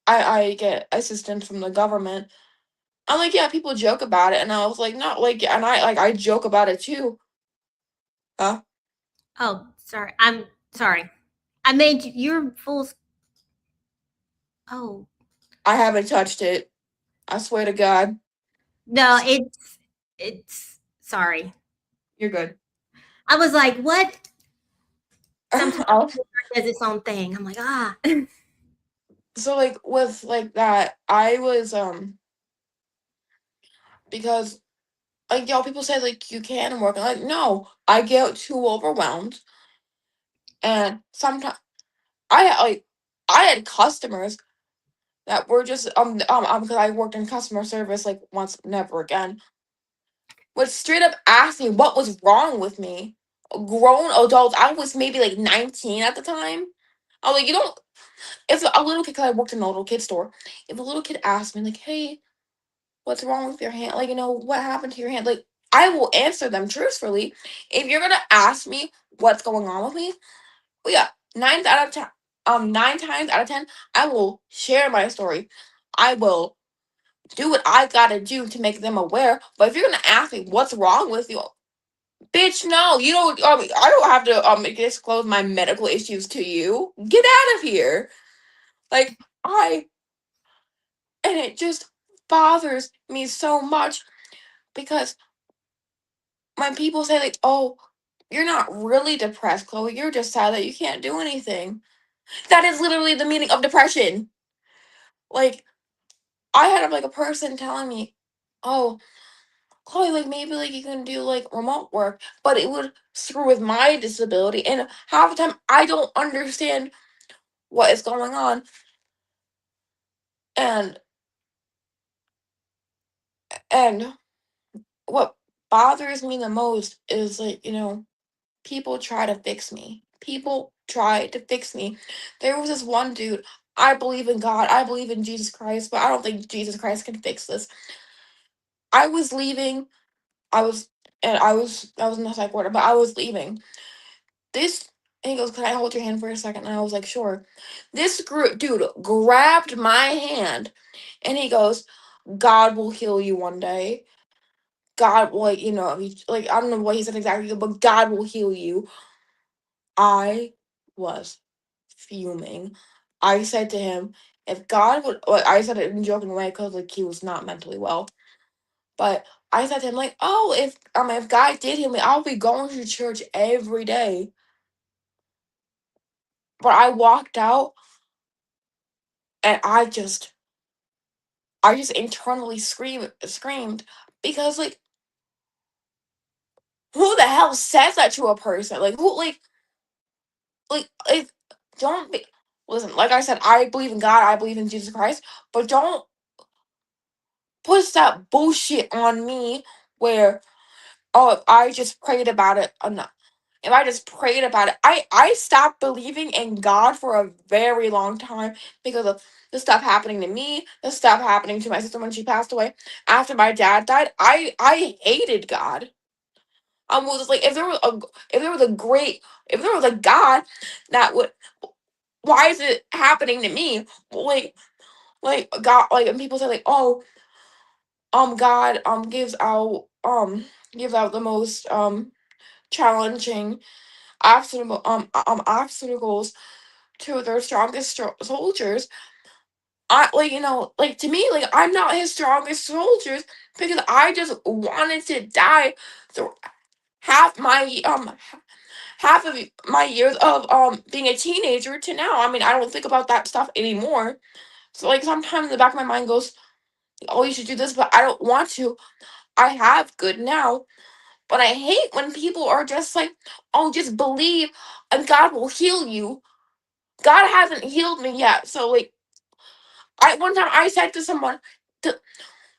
I get assistance from the government. I'm like, yeah, people joke about it, and I was like, not like, and I joke about it too. Huh? Oh, sorry. I'm sorry. I made you're full. Oh I haven't touched it. I swear to God. no, it's sorry. You're good. I was like, what? Sometimes Oh, it does its own thing. I'm like, ah. so, like, with, like, that, I was because, like, y'all, people say, like, you can work. I'm like, no, I get too overwhelmed, and sometimes like, I had customers that were just because I worked in customer service, like, once, never again, would straight up ask me what was wrong with me. Grown adults, I was maybe like 19 at the time. I was like, you don't. If a little kid, because I worked in a little kid store, if a little kid asked me, like, hey, what's wrong with your hand? Like, what happened to your hand? Like, I will answer them truthfully. If you're gonna ask me what's going on with me, well, yeah, 9 times out of 10, I will share my story. I will do what I gotta do to make them aware. But if you're gonna ask me what's wrong with you, bitch, no, you don't. I don't have to disclose my medical issues to you. Get out of here. Like, and it just bothers me so much, because when people say, like, oh, you're not really depressed, Chloe, you're just sad that you can't do anything. That is literally the meaning of depression. Like, I had, like, a person telling me, oh, Chloe, like, maybe, like, you can do, like, remote work, but it would screw with my disability, and half the time I don't understand what is going on. And and what bothers me the most is, like, people try to fix me. People try to fix me. There was this one dude. I believe in God. I believe in Jesus Christ, but I don't think Jesus Christ can fix this. I was leaving. I was in the psych ward, but I was leaving. This and he goes, "Can I hold your hand for a second?" And I was like, "Sure." This dude grabbed my hand, and he goes, "God will heal you one day. God will, like, I don't know what he said exactly, but God will heal you." I was fuming. I said to him, if God would, like, I said it in a joking way, because, like, he was not mentally well. But I said to him, like, oh, if God did heal me, I'll be going to church every day. But I walked out, and I just internally screamed, because, like, who the hell says that to a person? Like, who, like, don't be. Listen, like I said, I believe in God, I believe in Jesus Christ, but don't push that bullshit on me where, oh, if I just prayed about it enough. If I just prayed about it, I stopped believing in God for a very long time, because of the stuff happening to me, the stuff happening to my sister when she passed away. After my dad died, I hated God. was just like, if there was a God that would, why is it happening to me? God, like, and people say like, oh, God, gives out the most challenging obstacles to their strongest soldiers. I like, like, to me, like, I'm not his strongest soldiers because I just wanted to die through half my half of my years of being a teenager to now. I mean, I don't think about that stuff anymore. So like sometimes the back of my mind goes, oh, you should do this, but I don't want to. I have good now. But I hate when people are just like, oh, just believe and God will heal you. God hasn't healed me yet. So like, I one time I said to someone that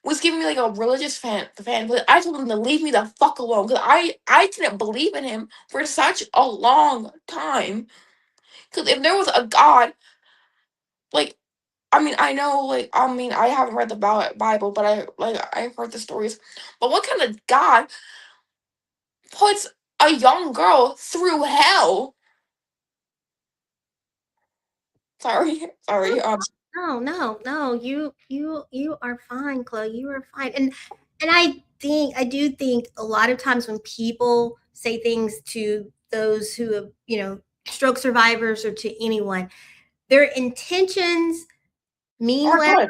was giving me like a religious fan, but I told him to leave me the fuck alone because I didn't believe in him for such a long time. Because if there was a God, like, I mean, I know, like, I mean, I haven't read the Bible, but I've heard the stories. But what kind of God puts a young girl through hell? Sorry, sorry. No. You are fine, Chloe. You are fine. And I do think a lot of times when people say things to those who have, stroke survivors or to anyone, their intentions mean Are well. good.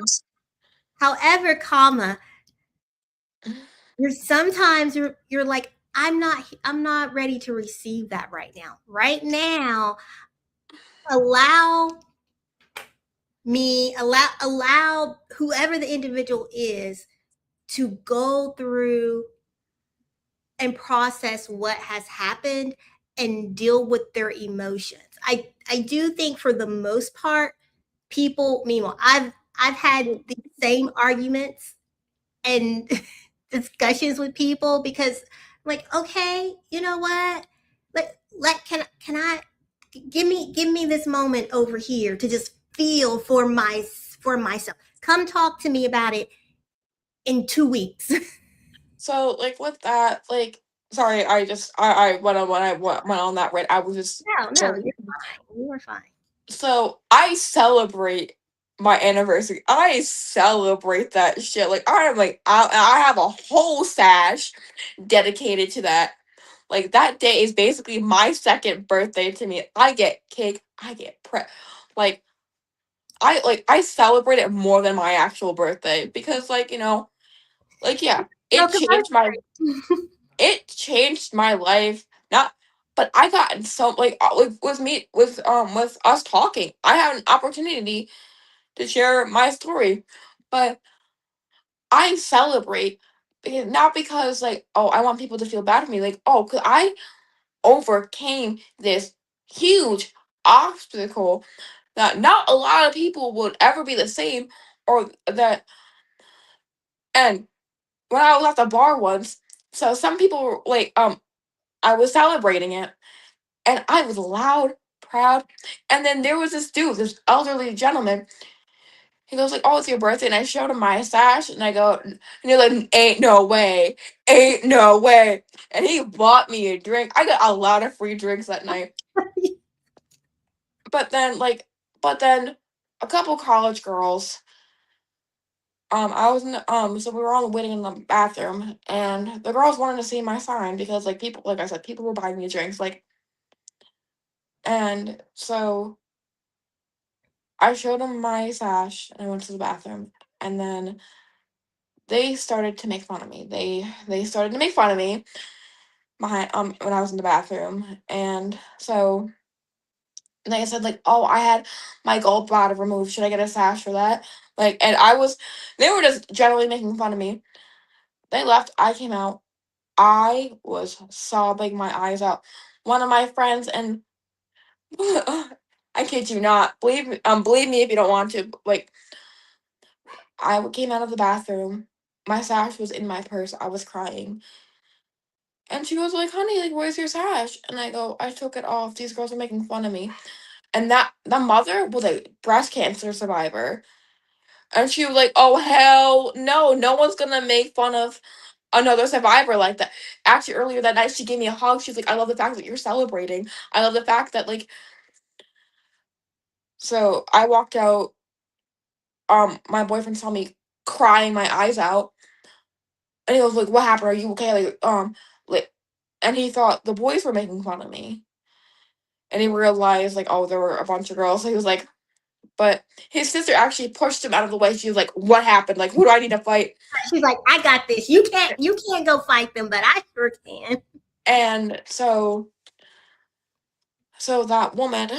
However, you're like, I'm not ready to receive that right now. Right now, allow allow whoever the individual is to go through and process what has happened and deal with their emotions. I do think for the most part, people, meanwhile, I've had the same arguments and discussions with people because I'm like, okay, you know what? Can I give me this moment over here to just feel for myself. Come talk to me about it in 2 weeks. So like with that, like, sorry, I went on that rant, I was just No, you're fine. You are fine. so I celebrate my anniversary. I celebrate that shit. Like I'm like I have a whole sash dedicated to that. Like that day is basically my second birthday to me. I get cake. I get like I celebrate it more than my actual birthday because like like yeah, Girl, 'cause it changed my life. Not, but I got in so with us talking. I have an opportunity to share my story, but I celebrate not because like, oh, I want people to feel bad for me. Like, oh, cause I overcame this huge obstacle that not a lot of people would ever be the same, or that. And when I was at the bar once, so some people were like, I was celebrating it, and I was loud, proud. And then there was this dude, this elderly gentleman. He goes like, "Oh, it's your birthday," and I showed him my sash, and I go, and he's like, "Ain't no way, ain't no way," and he bought me a drink. I got a lot of free drinks that night. But then, but then, a couple college girls. I was in so we were all waiting in the bathroom, and the girls wanted to see my sign because, like, people, like I said, people were buying me drinks, like, and so I showed them my sash, and I went to the bathroom, and then they started to make fun of me. They started to make fun of me behind when I was in the bathroom, and so they said like, "Oh, I had my gallbladder removed. Should I get a sash for that?" Like, and they were just generally making fun of me. They left. I came out. I was sobbing my eyes out. One of my friends and I kid you not. Believe me if you don't want to. Like, I came out of the bathroom. My sash was in my purse. I was crying. And she was like, "Honey, like, where's your sash?" And I go, "I took it off. These girls are making fun of me." And the mother was a breast cancer survivor. And she was like, "Oh, hell no. No one's gonna make fun of another survivor like that. Actually, earlier that night, she gave me a hug. She's like, "I love the fact that you're celebrating. I love the fact that like." So I walked out. My boyfriend saw me crying my eyes out, and he was like, "What happened? Are you okay?" Like, and he thought the boys were making fun of me, and he realized like, oh, there were a bunch of girls. So he was like, but his sister actually pushed him out of the way. She was like, "What happened? Like, who do I need to fight?" She's like, I got this. You can't go fight them, but I sure can. And so that woman,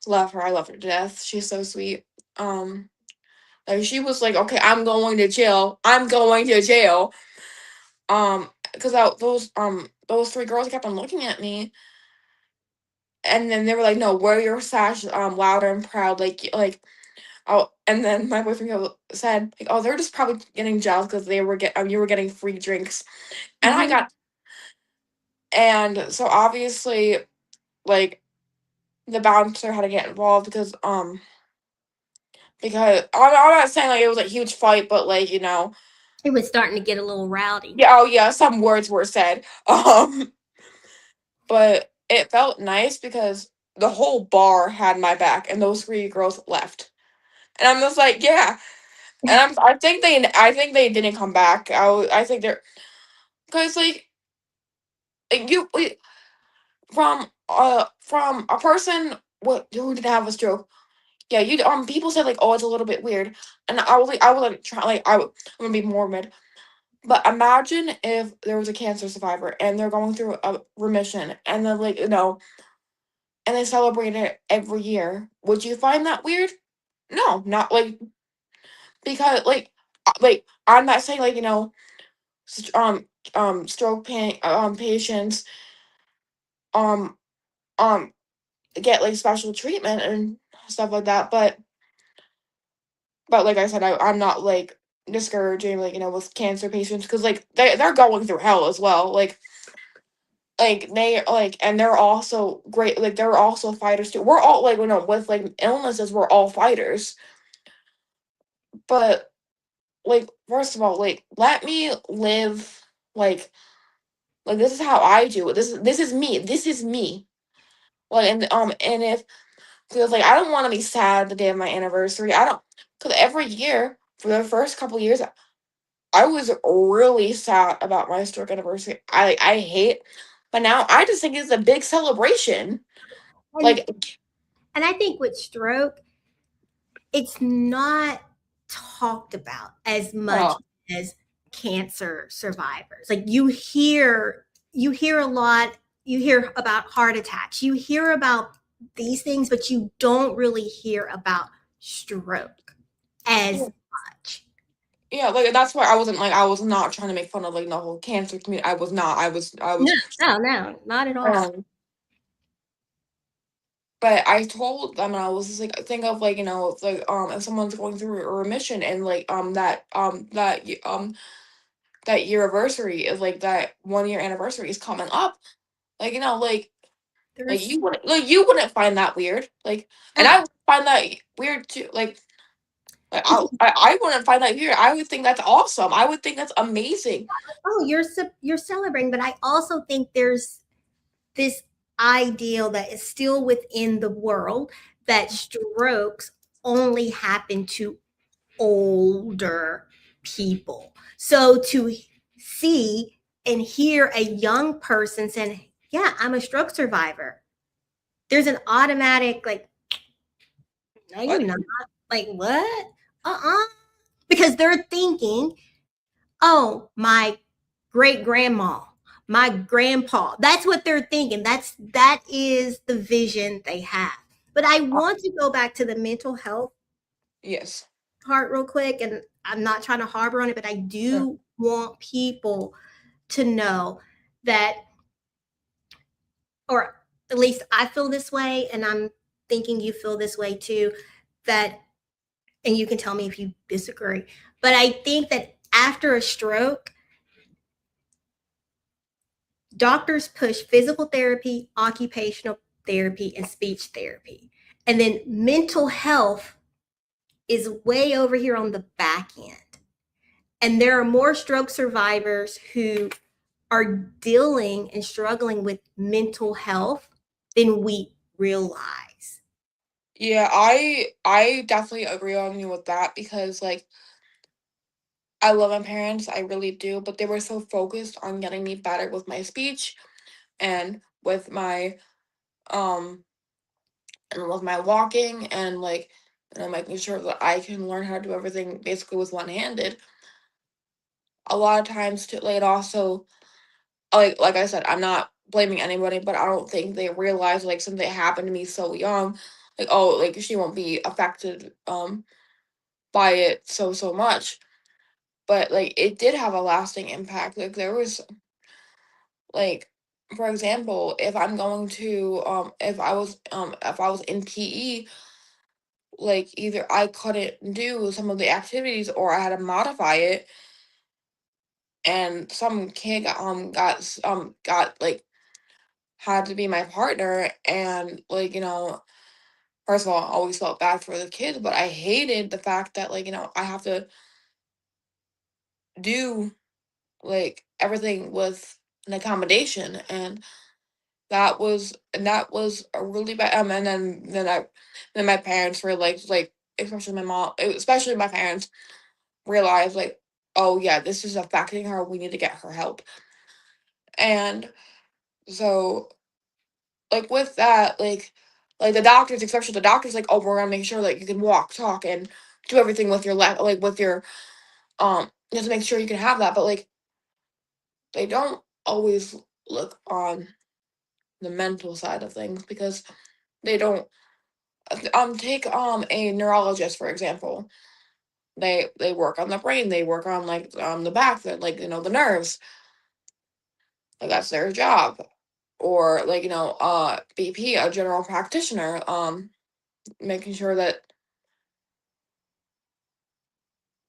love her. I love her to death. She's so sweet. Um, like she was like, "Okay, I'm going to jail. I'm going to jail." Because those three girls kept on looking at me, and then they were like, "No, wear your sash louder and proud, oh." And then my boyfriend said, like, "Oh, they're just probably getting jealous because you were getting free drinks," and I Mhm. got, and so obviously like the bouncer had to get involved because I'm not saying like it was a huge fight, but like It was starting to get a little rowdy. yeah, oh yeah, some words were said. But it felt nice because the whole bar had my back, and those three girls left, and I'm just like, yeah, and I think they didn't come back. I think they're because like, from a person who didn't have a stroke. Yeah, you people said like, oh, it's a little bit weird, and I would like try like I'm gonna be morbid, but imagine if there was a cancer survivor and they're going through a remission, and then like and they celebrate it every year. Would you find that weird? No, not like because like I'm not saying like stroke patients um um get like special treatment and stuff like that, but like I said, I'm not like discouraging like with cancer patients because like they're going through hell as well. Like they like and they're also great. Like they're also fighters too. We're all like with like illnesses, we're all fighters. But like first of all, like let me live like this is how I do it. This is me. This is me. Like and if because like I don't want to be sad the day of my anniversary. I don't because every year for the first couple years I was really sad about my stroke anniversary. I hate, but now I just think it's a big celebration. And Like, and I think with stroke, it's not talked about as much oh as cancer survivors. Like you hear a lot, you hear about heart attacks, you hear about these things, but you don't really hear about stroke yeah, as much. yeah, like that's why I was not trying to make fun of like the whole cancer community. I was not. I No, was no, not at all. um. But I told them, and I was just like, think of like like if someone's going through a remission and like that year anniversary is like that 1 year anniversary is coming up. Like There's you wouldn't find that weird. Like, and I oh, would find that weird too. Like I wouldn't find that weird. I would think that's awesome. I would think that's amazing. oh, you're celebrating, but I also think there's this ideal that is still within the world that strokes only happen to older people. So to see and hear a young person saying, yeah, I'm a stroke survivor, there's an automatic like, no, you're What? not. Like, what? Uh-uh. Because they're thinking, oh, my great grandma, my grandpa. That's what they're thinking. That is the vision they have. But I Uh, want to go back to the mental health yes. part real quick, and I'm not trying to harbor on it, but I Mm. do want people to know that, or at least I feel this way, and I'm thinking you feel this way too, that, and you can tell me if you disagree, but I think that after a stroke, doctors push physical therapy, occupational therapy, and speech therapy. And then mental health is way over here on the back end. And there are more stroke survivors who are dealing and struggling with mental health than we realize. Yeah, I definitely agree on you with that because like I love my parents, I really do, but they were so focused on getting me better with my speech and with my um and with my walking and like making sure that I can learn how to do everything basically with one-handed. A lot of times to like it also like I said, I'm not blaming anybody, but I don't think they realize like something happened to me so young, like oh like she won't be affected by it so much. But like it did have a lasting impact. Like there was like for example, if I'm going to if I was in PE, like either I couldn't do some of the activities or I had to modify it and some kid got like had to be my partner and like first of all I always felt bad for the kids but I hated the fact that like I have to do like everything with an accommodation and that was a really bad and then my parents were like especially my mom especially my parents realized like oh yeah this is affecting her we need to get her help and so like with that like the doctors especially the doctors like oh we're gonna make sure that you can walk talk and do everything with your left like with your just to make sure you can have that but like they don't always look on the mental side of things because they don't take a neurologist for example they work on the brain they work on like the back the like the nerves like that's their job or like BP a general practitioner making sure that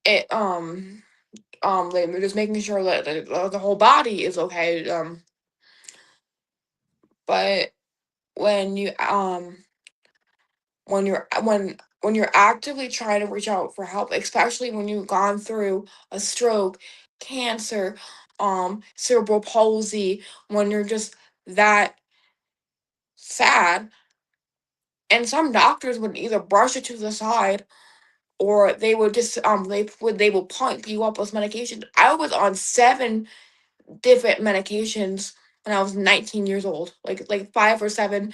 it they're just making sure that the whole body is okay but when you when you're actively trying to reach out for help especially when you've gone through a stroke cancer cerebral palsy when you're just that sad and some doctors would either brush it to the side or they would just they will pump you up with medication I was on 7 different medications when I was 19 years old like 5 or 7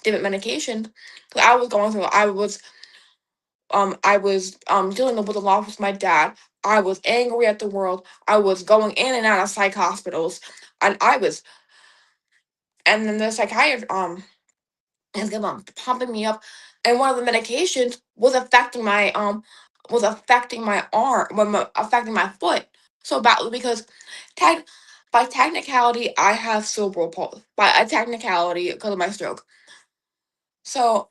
different medications 'cause I was going through I was dealing with a loss with my dad. I was angry at the world. I was going in and out of psych hospitals, and and then the psychiatrist is gonna pumping me up, and one of the medications was affecting my arm, affecting my foot so badly because tech by technicality I have cerebral palsy by a technicality because of my stroke. So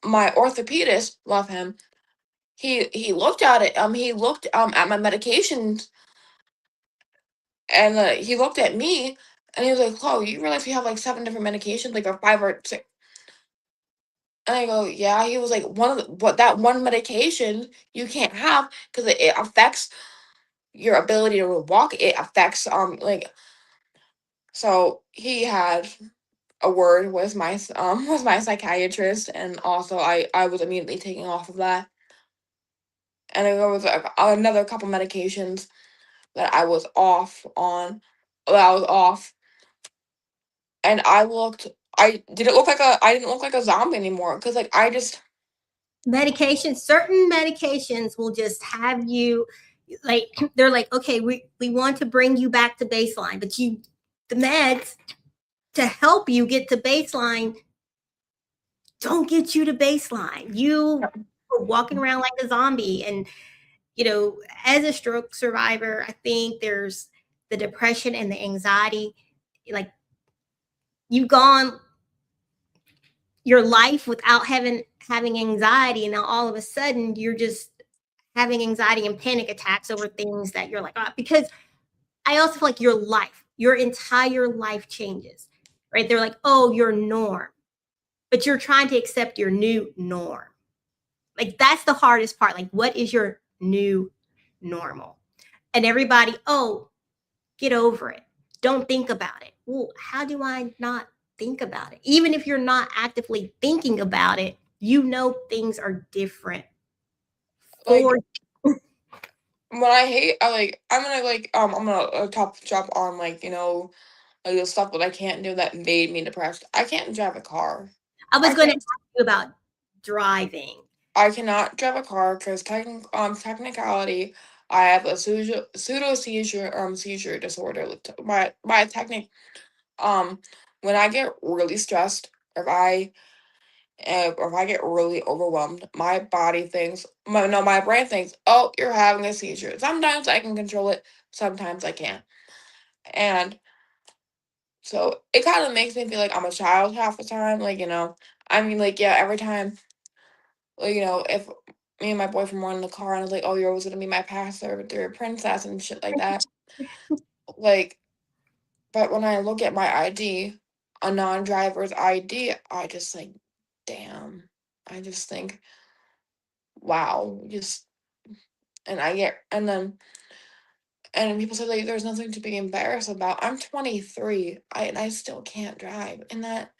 my orthopedist, love him, he looked at it. He looked at my medications, and he looked at me, and he was like, "Chloe, you realize you have like 7 different medications, like or 5 or 6?" And I go, "Yeah." He was like, "One of what that one medication you can't have because it affects your ability to walk. It affects like." So he had a word with my with my psychiatrist, and also I was immediately taken off of that, and there was like, another couple medications that I was off on that I was off and I didn't look like a zombie anymore because like I just Certain medications will just have you like they're like, okay, we want to bring you back to baseline, but the meds to help you get to baseline don't get you to baseline. You are walking around like a zombie. And as a stroke survivor, I think there's the depression and the anxiety. Like you've gone your life without having anxiety, and now all of a sudden you're just having anxiety and panic attacks over things that you're like, oh, because I also feel like your entire life changes, right? They're like, oh, your norm, but you're trying to accept your new norm. Like that's the hardest part. Like, what is your new normal? And everybody, oh, get over it. Don't think about it. Well, how do I not think about it? Even if you're not actively thinking about it, you know things are different Like for when I hate, I'm gonna top jump on like like the stuff that I can't do that made me depressed. I can't drive a car. I was I going to can't. ask you about driving. I cannot drive a car because technicality, I have a pseudo seizure disorder. My technic um when I get really stressed, or if I get really overwhelmed, my body thinks my brain thinks, oh, you're having a seizure. Sometimes I can control it, sometimes I can't, and so it kind of makes me feel like I'm a child half the time. Like I mean, like yeah, every time. Like, if me and my boyfriend were in the car and I was like, "Oh, you're always gonna be my pastor, but you're a princess," and shit like that. Like, but when I look at my ID, a non-driver's ID, I just like, damn. I just think, wow, just and I get and people say like there's nothing to be embarrassed about. I'm 23. I still can't drive. And that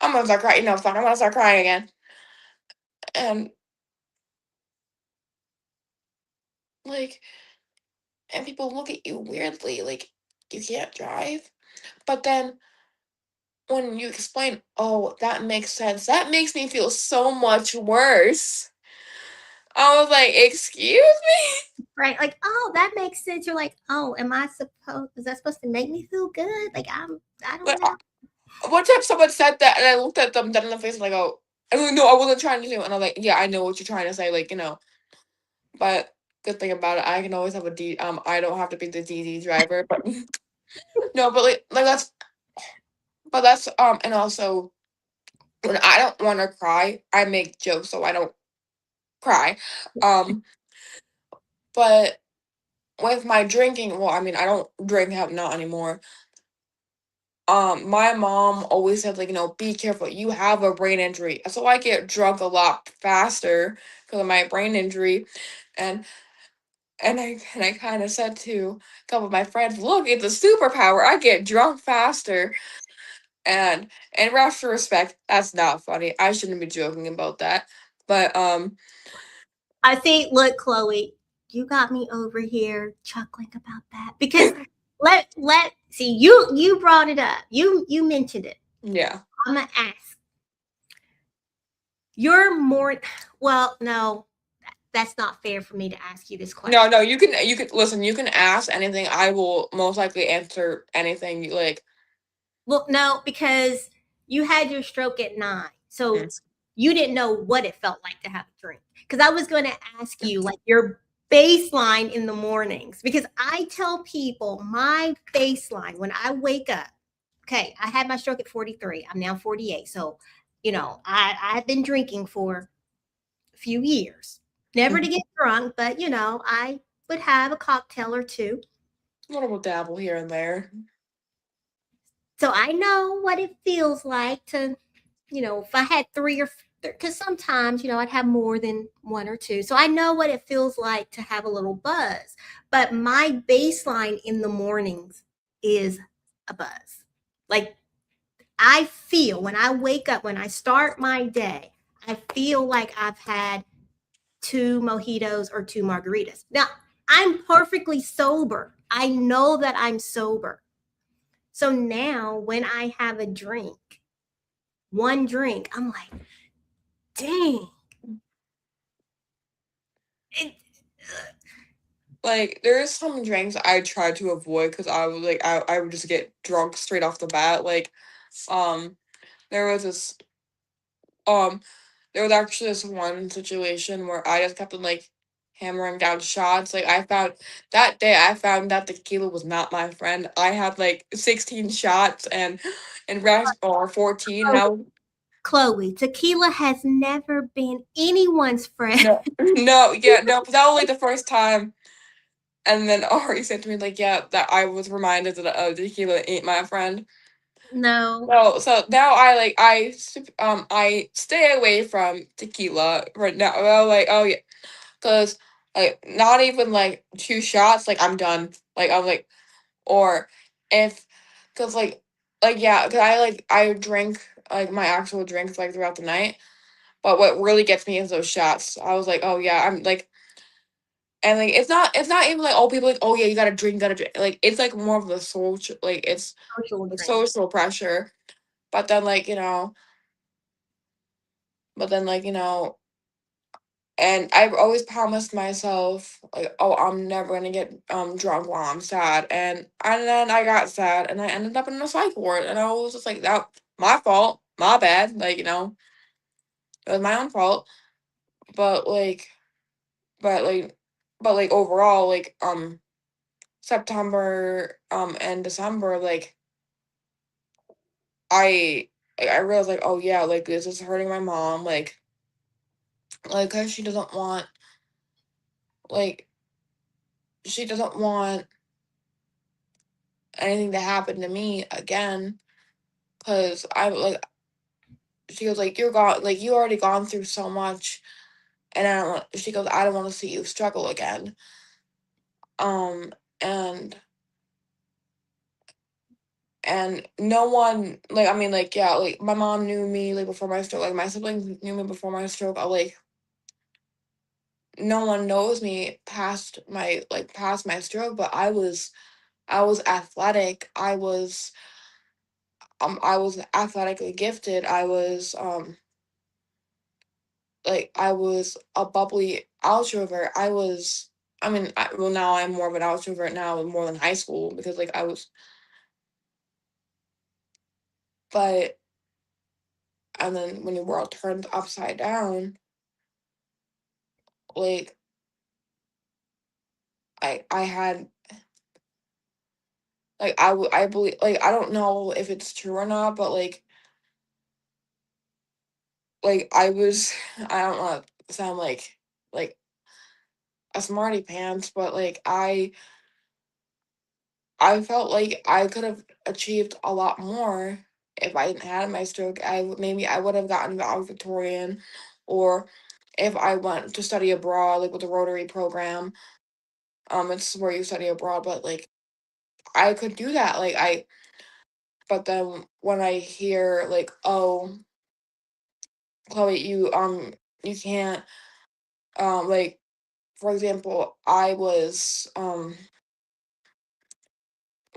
I'm gonna start crying. Fuck, I'm gonna start crying again. And like and people look at you weirdly, like you can't drive. But then when you explain, oh, that makes sense, that makes me feel so much worse. I was like, excuse me? Right? Like, oh, that makes sense. You're like, oh, is that supposed to make me feel good? Like, I don't Like, know. one time someone said that, and I looked at them dead in the face, and I go, I'm like, no, I wasn't trying to do. And I'm like, yeah, I know what you're trying to say, like, but good thing about it, I can always have I don't have to be the DD driver, but no, but like that's, and also, when I don't want to cry, I make jokes so I don't cry. Um, but with my drinking, well, I mean, I don't drink out not anymore. My mom always said like, be careful. You have a brain injury, so I get drunk a lot faster because of my brain injury, and and I kind of said to a couple of my friends, look, it's a superpower. I get drunk faster, and in retrospect, that's not funny. I shouldn't be joking about that, but I see, look, Chloe, you got me over here chuckling about that because let see you brought it up. You mentioned it. yeah. I'm gonna ask. You're more well, no, that's not fair for me to ask you this question. No, you can listen. You can ask anything. I will most likely answer anything. Like, Well, no, because you had your stroke at 9. So mm, you didn't know what it felt like to have a drink. Because I was going to ask you, like, your baseline in the mornings. Because I tell people my baseline when I wake up, okay, I had my stroke at 43. I'm now 48. So, I've been drinking for a few years. Never to mm, get drunk, but, I would have a cocktail or two. a little dabble here and there. So I know what it feels like to, if I had three or because sometimes, I'd have more than one or two. So I know what it feels like to have a little buzz. But my baseline in the mornings is a buzz. Like I feel when I wake up, when I start my day, I feel like I've had two mojitos or two margaritas. Now, I'm perfectly sober. I know that I'm sober. So now when I have a drink, one drink, I'm like, dang. It, Like, there's some drinks I try to avoid because I was like, I would just get drunk straight off the bat. Like, um, there was this, um, there was actually this one situation where I just kept on like hammering down shots. Like, that day I found that tequila was not my friend. I had like 16 shots and rest or 14. And I was, Chloe, tequila has never been anyone's friend. no, no, yeah, no, that was like the first time. And then Ari said to me, like, yeah, that I was reminded that tequila ain't my friend. No. So now I stay away from tequila right now. Well, like, oh yeah, because Like not even like 2 shots, like I'm done. Like I'm like, or if, cause yeah, cause I drink like my actual drinks like throughout the night. But what really gets me is those shots. I was like, oh yeah, I'm like, and like it's not even like, oh, people like, oh yeah, you gotta drink. Like it's like more of the social, like it's Social the drink. social pressure. But then like but then like and I've always promised myself like, oh, I'm never gonna get drunk while I'm sad, and then I got sad and I ended up in a psych ward, and I was just like, that my fault, my bad, like it was my own fault, but but like but overall September and December I I realized like, oh yeah, like this is hurting my mom, cause like she doesn't want anything to happen to me again. Cause I like she goes like, you're gone, like you already gone through so much, and I don't want. She goes, I don't want to see you struggle again. And no one, like, I mean, like, yeah, like my mom knew me like before my stroke, like my siblings knew me before my stroke. I like no one knows me past my stroke, but I was athletic. I was athletically gifted. I was a bubbly outrovert. Well, now I'm more of an outrovert now, more than high school, because like I was, but and then when your world turns upside down, like I had I believe, like, I don't know if it's true or not, but I was I don't want to sound like a smarty pants, but I felt like I could have achieved a lot more if I didn't have my stroke. Maybe I would have gotten valedictorian, or if I went to study abroad, like with the Rotary program. It's where you study abroad, but I could do that. But then when I hear like, oh, Chloe, you can't, like, for example, I was when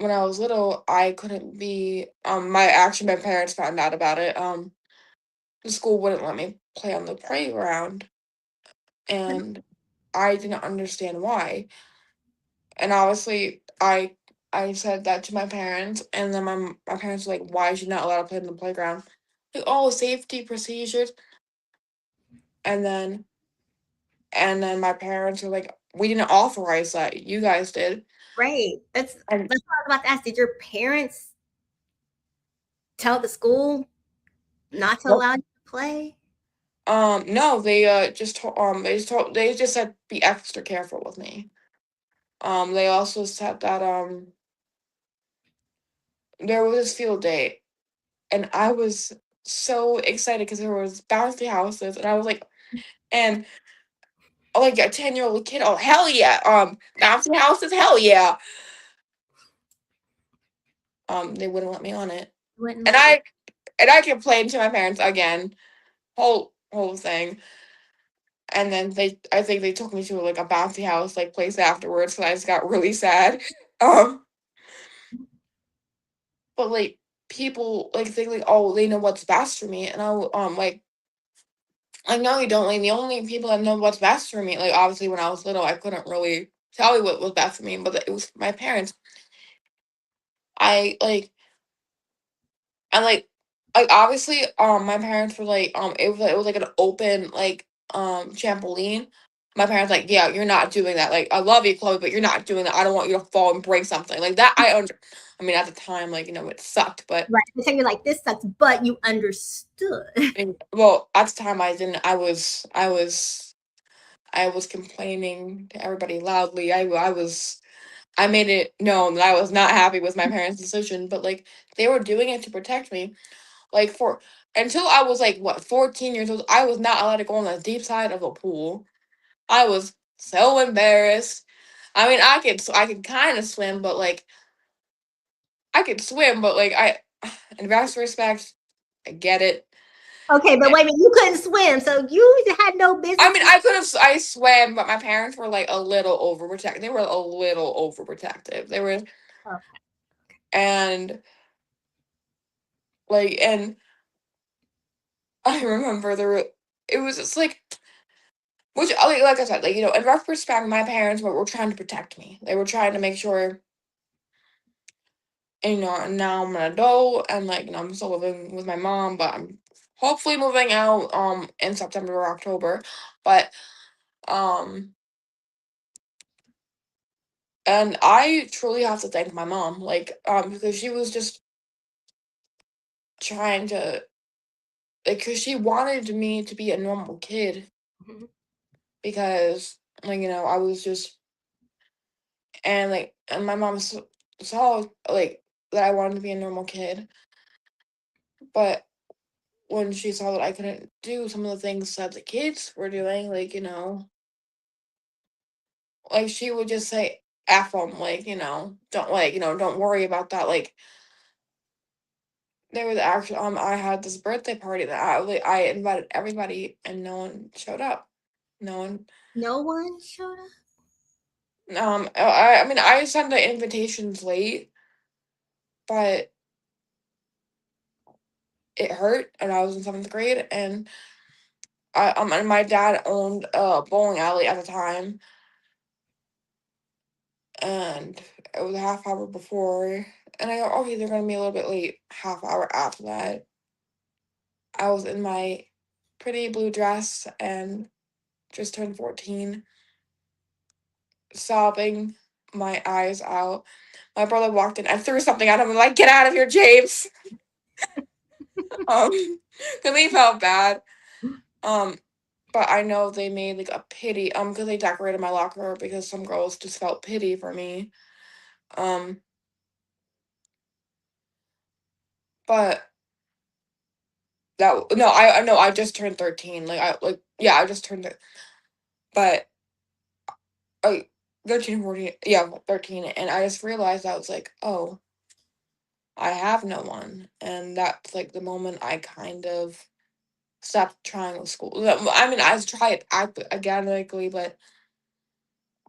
I was little, I couldn't be my parents found out about it. The school wouldn't let me play on the playground, and I didn't understand why. And obviously I said that to my parents, and then my parents were like, why is she not allowed to play on the playground? Like, oh, safety procedures. And then my parents were like, we didn't authorize that. You guys did. Right. That's And what I was about to ask. Did your parents tell the school not to nope. allow you to play? No, they just said be extra careful with me. They also said that there was this field day, and I was so excited because there was bouncy houses, and I was like, and like a 10-year-old kid, oh hell yeah, bouncy houses, hell yeah. They wouldn't let me on it, Wouldn't and let you. I complained to my parents again, whole thing, and then I think they took me to like a bouncy house like place afterwards, so I just got really sad. Um, but people think like, oh, they know what's best for me, and no, you don't. Like the only people that know what's best for me, like obviously when I was little, I couldn't really tell you what was best for me, but it was my parents. I and obviously my parents were like it was like an open trampoline. My parents like, yeah, you're not doing that. Like, I love you, Chloe, but you're not doing that. I don't want you to fall and break something like that. I mean, at the time, it sucked, but Right. They tell you like this sucks, but you understood. well, at the time I didn't. I was complaining to everybody loudly. I made it known that I was not happy with my parents' decision, but they were doing it to protect me. For until I was 14 years old, I was not allowed to go on the deep side of a pool. I was So embarrassed. I mean, I could kind of swim, but like I could swim, but like in retrospect, I get it. Okay, but wait a minute, you couldn't swim, so you had no business. I mean, I swam, but my parents were like a little overprotective. They were a little overprotective. They were, Okay. and like, and I remember it was just which, like I said, like, you know, in retrospect, my parents were trying to protect me. They were trying to make sure, and, you know, and now I'm an adult, and like, you know, I'm still living with my mom, but I'm hopefully moving out, in September or October, but, um, and I truly have to thank my mom, like, because she was just trying to, like, because she wanted me to be a normal kid, Mhm. because, like, you know, I was just, and like, and my mom saw, like, that I wanted to be a normal kid, but when she saw that I couldn't do some of the things that the kids were doing, like, you know, like, she would just say, F them, like, you know, don't, like, you know, don't worry about that, like, there was actually, I had this birthday party that I invited everybody and no one showed up. No one, No one showed up. I mean, I sent the invitations late, but it hurt, and I was in 7th grade, and and my dad owned a bowling alley at the time, and it was a half hour before, and I go, okay, they're gonna be a little bit late. Half hour after that, I was in my pretty blue dress and just turned 14, sobbing my eyes out. My brother walked in. I threw something at him. I'm like, "Get out of here, James!" Um, because he felt bad. Um, but I know they made like a pity. Because they decorated my locker because some girls just felt pity for me. Um, but that no, I know I just turned 13. Yeah, I just turned it. But I 13, 14, yeah, 13, and I just realized I was like, oh, I have no one, and that's like the moment I kind of stopped trying with school. I mean, I tried academically, but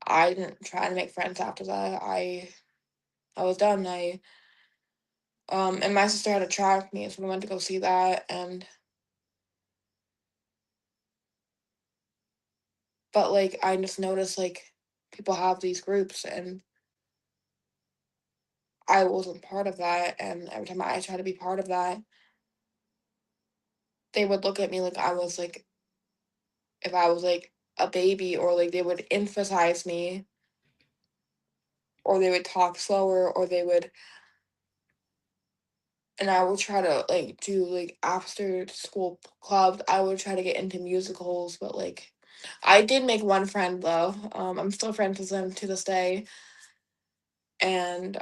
I didn't try to make friends after that. I was done. And my sister had a track meet, so we went to go see that, and but like I just noticed like people have these groups, and I wasn't part of that, and every time I tried to be part of that, they would look at me like I was like if I was like a baby, or like they would emphasize me, or they would talk slower, or they would, and I would try to like do like after school clubs. I would try to get into musicals, but like I did make one friend though. I'm still friends with him to this day, and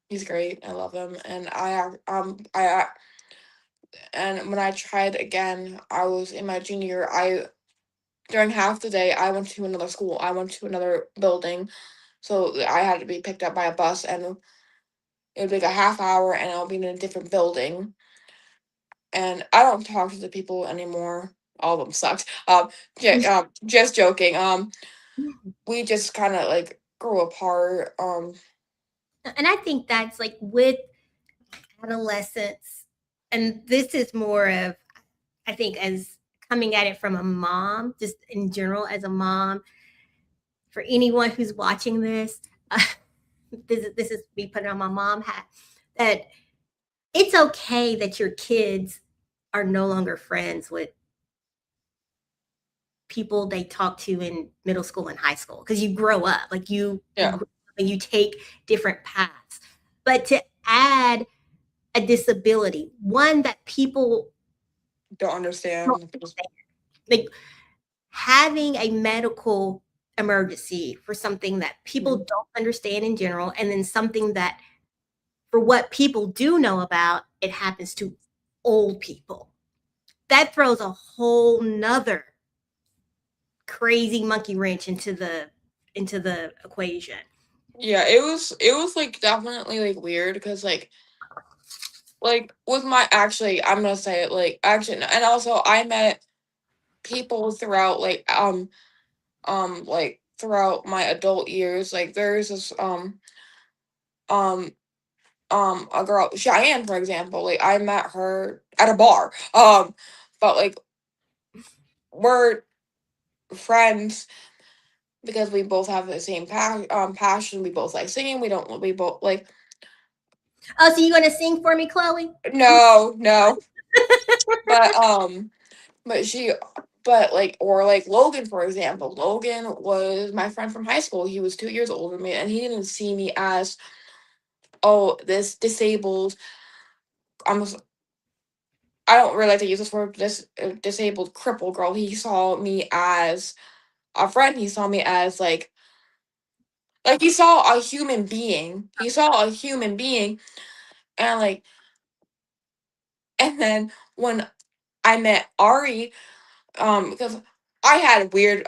he's great. I love him, and and when I tried again, I was in my junior year. I During half the day, I went to another school. I went to another building, so I had to be picked up by a bus, and it would be like a half hour, and I'll be in a different building. And I don't talk to the people anymore. All of them sucked. Just joking. We just kind of like grew apart. And I think that's like with adolescence, and this is more of, I think, as coming at it from a mom, just in general as a mom, for anyone who's watching this, this is me putting on my mom hat, that it's okay that your kids are no longer friends with people they talk to in middle school and high school, because you grow up, like you Yeah, grow up and you take different paths. But to add a disability, one that people don't don't understand. understand, like having a medical emergency for something that people Mhm. don't understand in general, and then something that, for what people do know about, it happens to old people. That throws a whole nother crazy monkey wrench into the equation. Yeah, it was like definitely like weird because like with my actually I'm gonna say it like actually and also I met people throughout like throughout my adult years. Like there's this um a girl Cheyenne, for example. Like I met her at a bar. But like we're friends because we both have the same passion. We both like singing. We both like Oh, so you gonna sing for me, Chloe? no. But but she but like or like Logan, for example. Logan was my friend from high school. He was 2 years older than me, and he didn't see me as, oh, this disabled, I'm I don't really like to use this word, this disabled crippled girl. He saw me as a friend. He saw me as like he saw a human being. He saw a human being, and like and then when I met Ari, because I had weird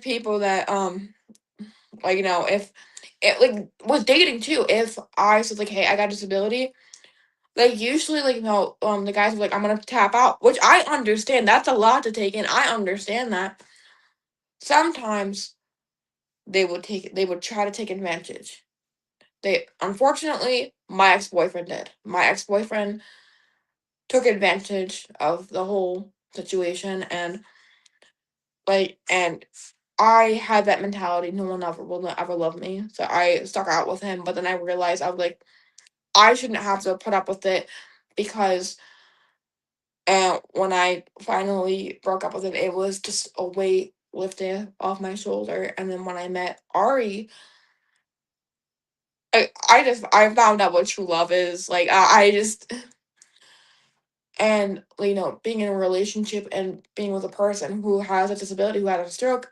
people that like if it like with dating too, if I said like, hey, I got a disability, like usually like the guys were like, I'm gonna tap out, which I understand. That's a lot to take in. I understand that. Sometimes they would try to take advantage. They unfortunately my ex-boyfriend did. My ex-boyfriend took advantage of the whole situation, and I had that mentality, no one ever will ever love me. So I stuck out with him, but then I realized I was like, I shouldn't have to put up with it because and when I finally broke up with him, it was just a weight lifted off my shoulder. And then when I met Ari, I found out what true love is. Like I just and being in a relationship and being with a person who has a disability, who had a stroke,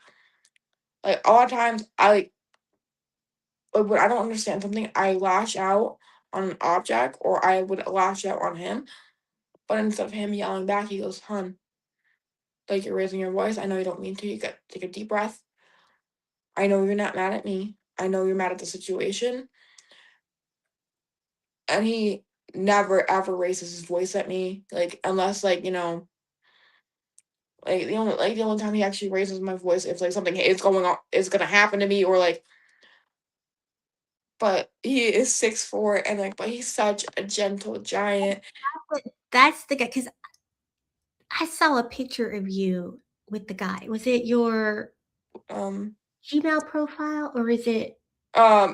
like a lot of times like when I don't understand something, I lash out on an object or I would lash out on him. But instead of him yelling back, he goes, "Hun, like you're raising your voice. I know you don't mean to. You got take a deep breath. I know you're not mad at me. I know you're mad at the situation." And he never ever raises his voice at me, like unless the only time he actually raises my voice if like something is going on is gonna happen to me or like. But he is 6'4" and like, but he's such a gentle giant. That's the guy. Because I saw a picture of you with the guy. Was it your Um Gmail profile or is it? yeah,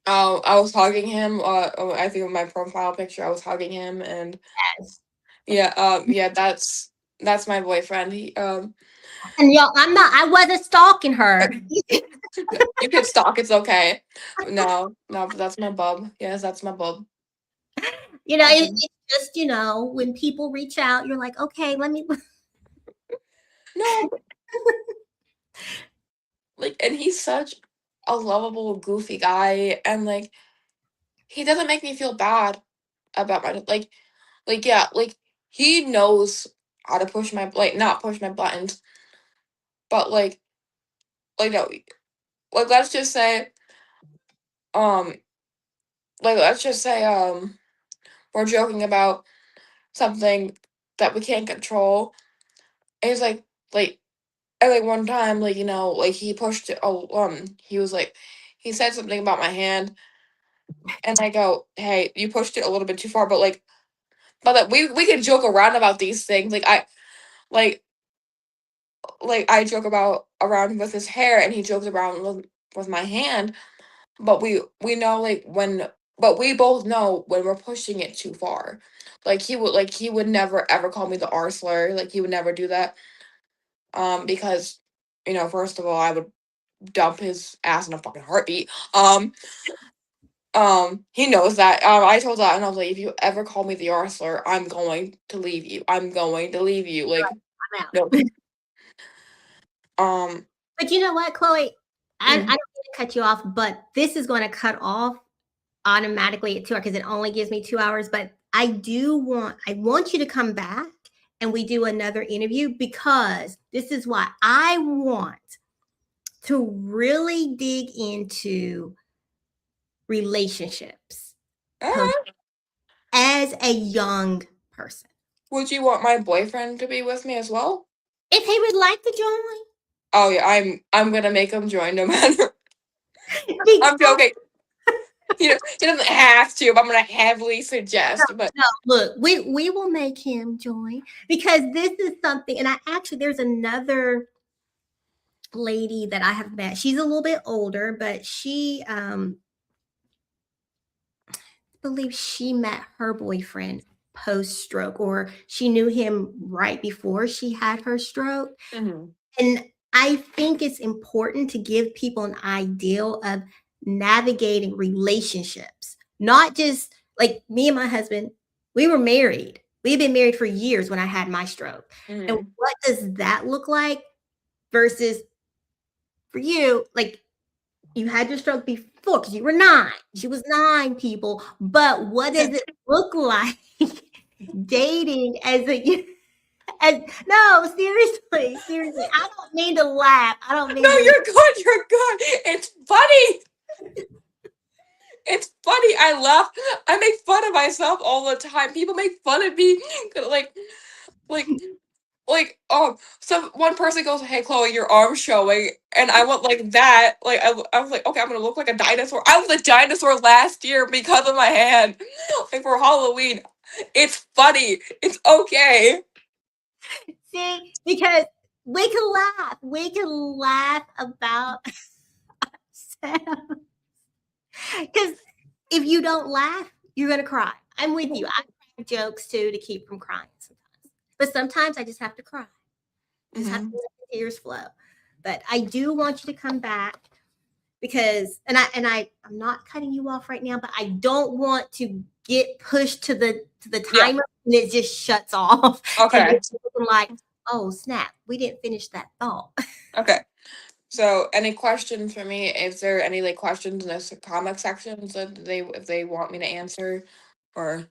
I was hugging him. I think of my profile picture. I was hugging him, and Yes. yeah, that's my boyfriend. He And y'all, I wasn't stalking her. you can stalk. It's okay. No, but that's my bub. Yes, that's my bub. It's just, when people reach out, you're like, okay, let me. No, like, and he's such a lovable, goofy guy, and like, he doesn't make me feel bad about my yeah, like he knows how to push my not push my buttons, but no, like let's just say, um, let's just say, we're joking about something that we can't control, and he's like, and like one time, like he pushed it. Oh, he was like, he said something about my hand, and I go, "Hey, you pushed it a little bit too far." But like we can joke around about these things. Like I joke about around with his hair, and he jokes around with my hand. But we know but we both know when we're pushing it too far. He would never ever call me the R slur. Like he would never do that. Because first of all, I would dump his ass in a fucking heartbeat. He knows that. I told that, and I was like, if you ever call me the R slur, I'm going to leave you. I'm going to leave you. Like, I'm out. no. Um, But you know what, Chloe? I don't mm, mean to cut you off, but this is going to cut off automatically at 2 hours because it only gives me 2 hours. But I want you to come back and we do another interview, because this is why I want to really dig into relationships as a young person. Would you want my boyfriend to be with me as well? If he would like to join. Oh yeah, I'm gonna make him join no matter. Because, I'm joking. He doesn't have to, but I'm gonna heavily suggest. But no, look, we will make him join, because this is something, and there's another lady that I have met. She's a little bit older, but she believe she met her boyfriend post stroke, or she knew him right before she had her stroke. And I think it's important to give people an ideal of navigating relationships, not just like me and my husband. We were married. We've been married for years when I had my stroke. And what does that look like versus for you? Like, you had your stroke before because you were 9. She was 9, people. But what does it look like dating as a no, seriously. I don't mean to laugh. I don't mean no, to you're good. It's funny. It's funny. I laugh. I make fun of myself all the time. People make fun of me. So one person goes, "Hey, Chloe, your arm's showing," and I went like that. Like I was like, "Okay, I'm gonna look like a dinosaur." I was a dinosaur last year because of my hand, like for Halloween. It's funny. It's okay. see, because we can laugh. We can laugh about ourselves. Because if you don't laugh, you're gonna cry. I'm with you. I crack jokes too to keep from crying sometimes. But sometimes I just have to cry. Just have to let the tears flow. But I do want you to come back, because I'm not cutting you off right now, but I don't want to get pushed to the timer and it just shuts off. Okay. And it's like, oh snap, we didn't finish that thought. Okay. So, any questions for me? Is there any like questions in the comment sections that if they want me to answer, or?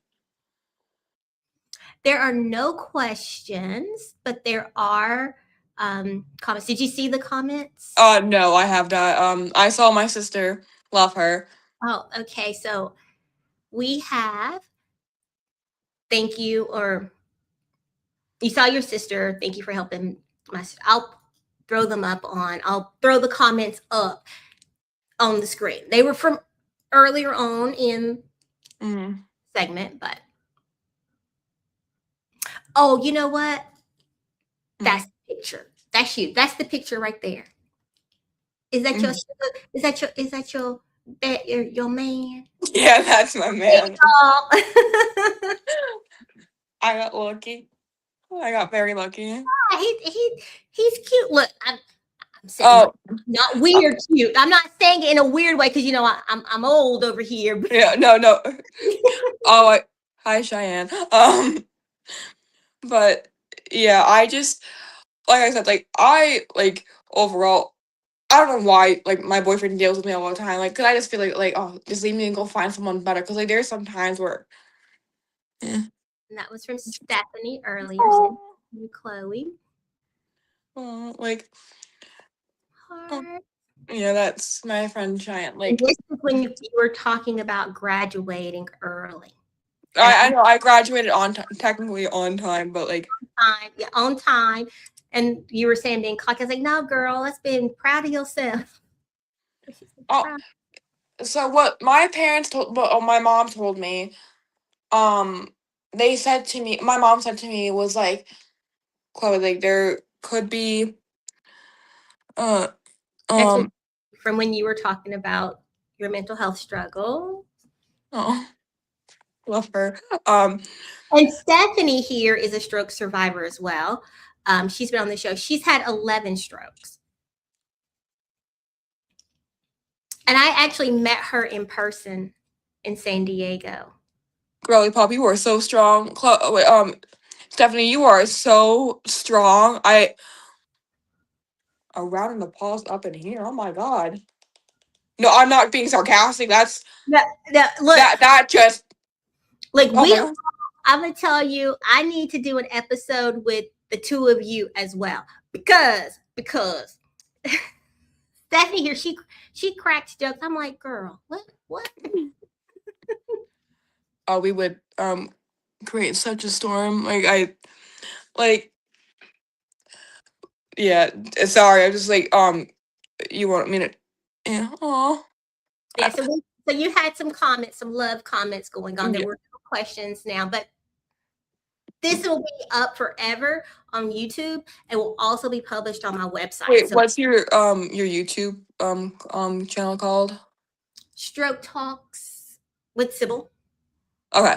There are no questions, but there are comments. Did you see the comments? No, I have not. I saw my sister. Love her. Oh, okay. So we have thank you, or you saw your sister. Thank you for helping my sister. I'll throw the comments up on the screen. They were from earlier on in segment, but oh, you know what? That's the picture. That's you. That's the picture right there. Is that your your man? Yeah, that's my man. I got lucky. I got very lucky. Yeah, he's cute. Look, I'm saying not weird cute. I'm not saying it in a weird way because I'm old over here. But yeah, no. Hi Cheyenne. But yeah, I just like I said, like I like overall. I don't know why, like, my boyfriend deals with me all the time. Like, cause I just feel like, oh, just leave me and go find someone better. Cause like, there's some times where. And that was from Stephanie earlier. So Chloe. Like. Yeah, that's my friend Cheyenne. Like, this is when you were talking about graduating early. I know I graduated technically on time, but like on time. And you were saying being cocky. I was like, no, girl, let's be proud of yourself. So what my parents told, my mom told me, they said to me, my mom said to me was like, Chloe, like there could be, from when you were talking about your mental health struggle. Oh, love her. And Stephanie here is a stroke survivor as well. She's been on the show. She's had 11 strokes. And I actually met her in person in San Diego. Girly pop, you are so strong. Stephanie, you are so strong. A round of applause up in here. Oh my god. No, I'm not being sarcastic. That's look, that just like I'm gonna tell you, I need to do an episode with the two of you as well because Stephanie here, she cracks jokes. I'm like, girl, what? Oh, we would create such a storm. Like yeah. Sorry, I'm just like you want me to yeah. Aw. Yeah. So you had some comments, some love comments going on. There Yeah. were no questions now, but this will be up forever on YouTube and will also be published on my website. Wait, So what's your YouTube channel called? Stroke Talks with Sybil. Okay.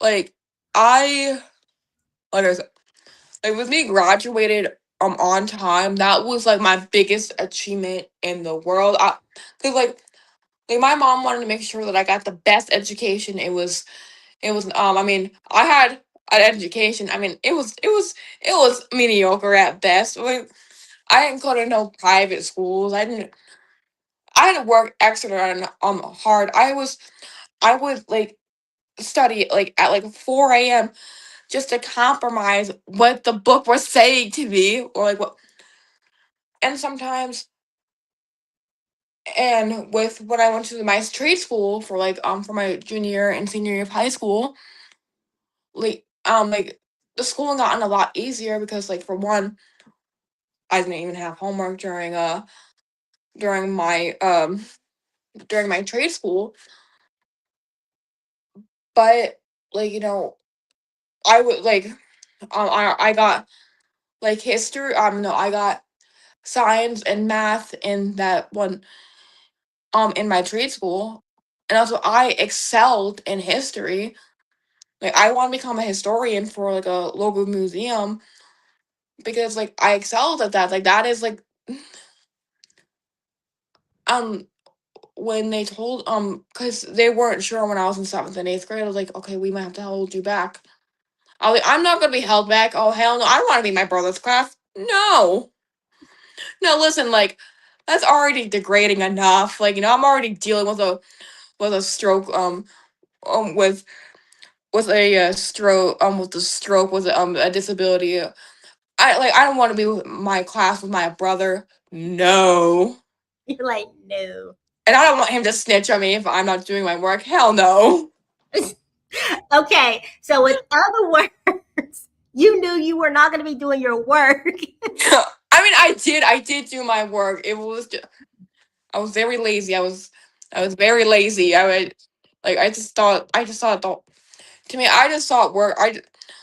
Like I like I said, like with me graduated on time, that was like my biggest achievement in the world. Cause like my mom wanted to make sure that I got the best education. It was I mean I had an education. I mean it was mediocre at best. Like, I didn't go to no private schools. I didn't work extra and hard. I would like study like at like 4 a.m. just to compromise what the book was saying to me or like what and sometimes and with when I went to my trade school for for my junior and senior year of high school, like the schooling gotten a lot easier because like for one, I didn't even have homework during my during my trade school. But like, I would like I got like history no, I got science and math in that one in my trade school. And also I excelled in history. Like I want to become a historian for like a local museum because like I excelled at that. Like that is like um when they told because they weren't sure when I was in 7th and 8th grade, I was like, okay, we might have to hold you back. I was like, I'm not gonna be held back. Oh hell no, I don't want to be my brother's class. No. No, listen, like that's already degrading enough. Like, I'm already dealing with a stroke with a stroke with a stroke with a disability. I don't want to be with my class with my brother. No. You're like, no. And I don't want him to snitch on me if I'm not doing my work. Hell no. Okay, so with other words, you knew you were not going to be doing your work. I mean, I did do my work. I was very lazy. I was very lazy. I would like I just thought to me I just thought work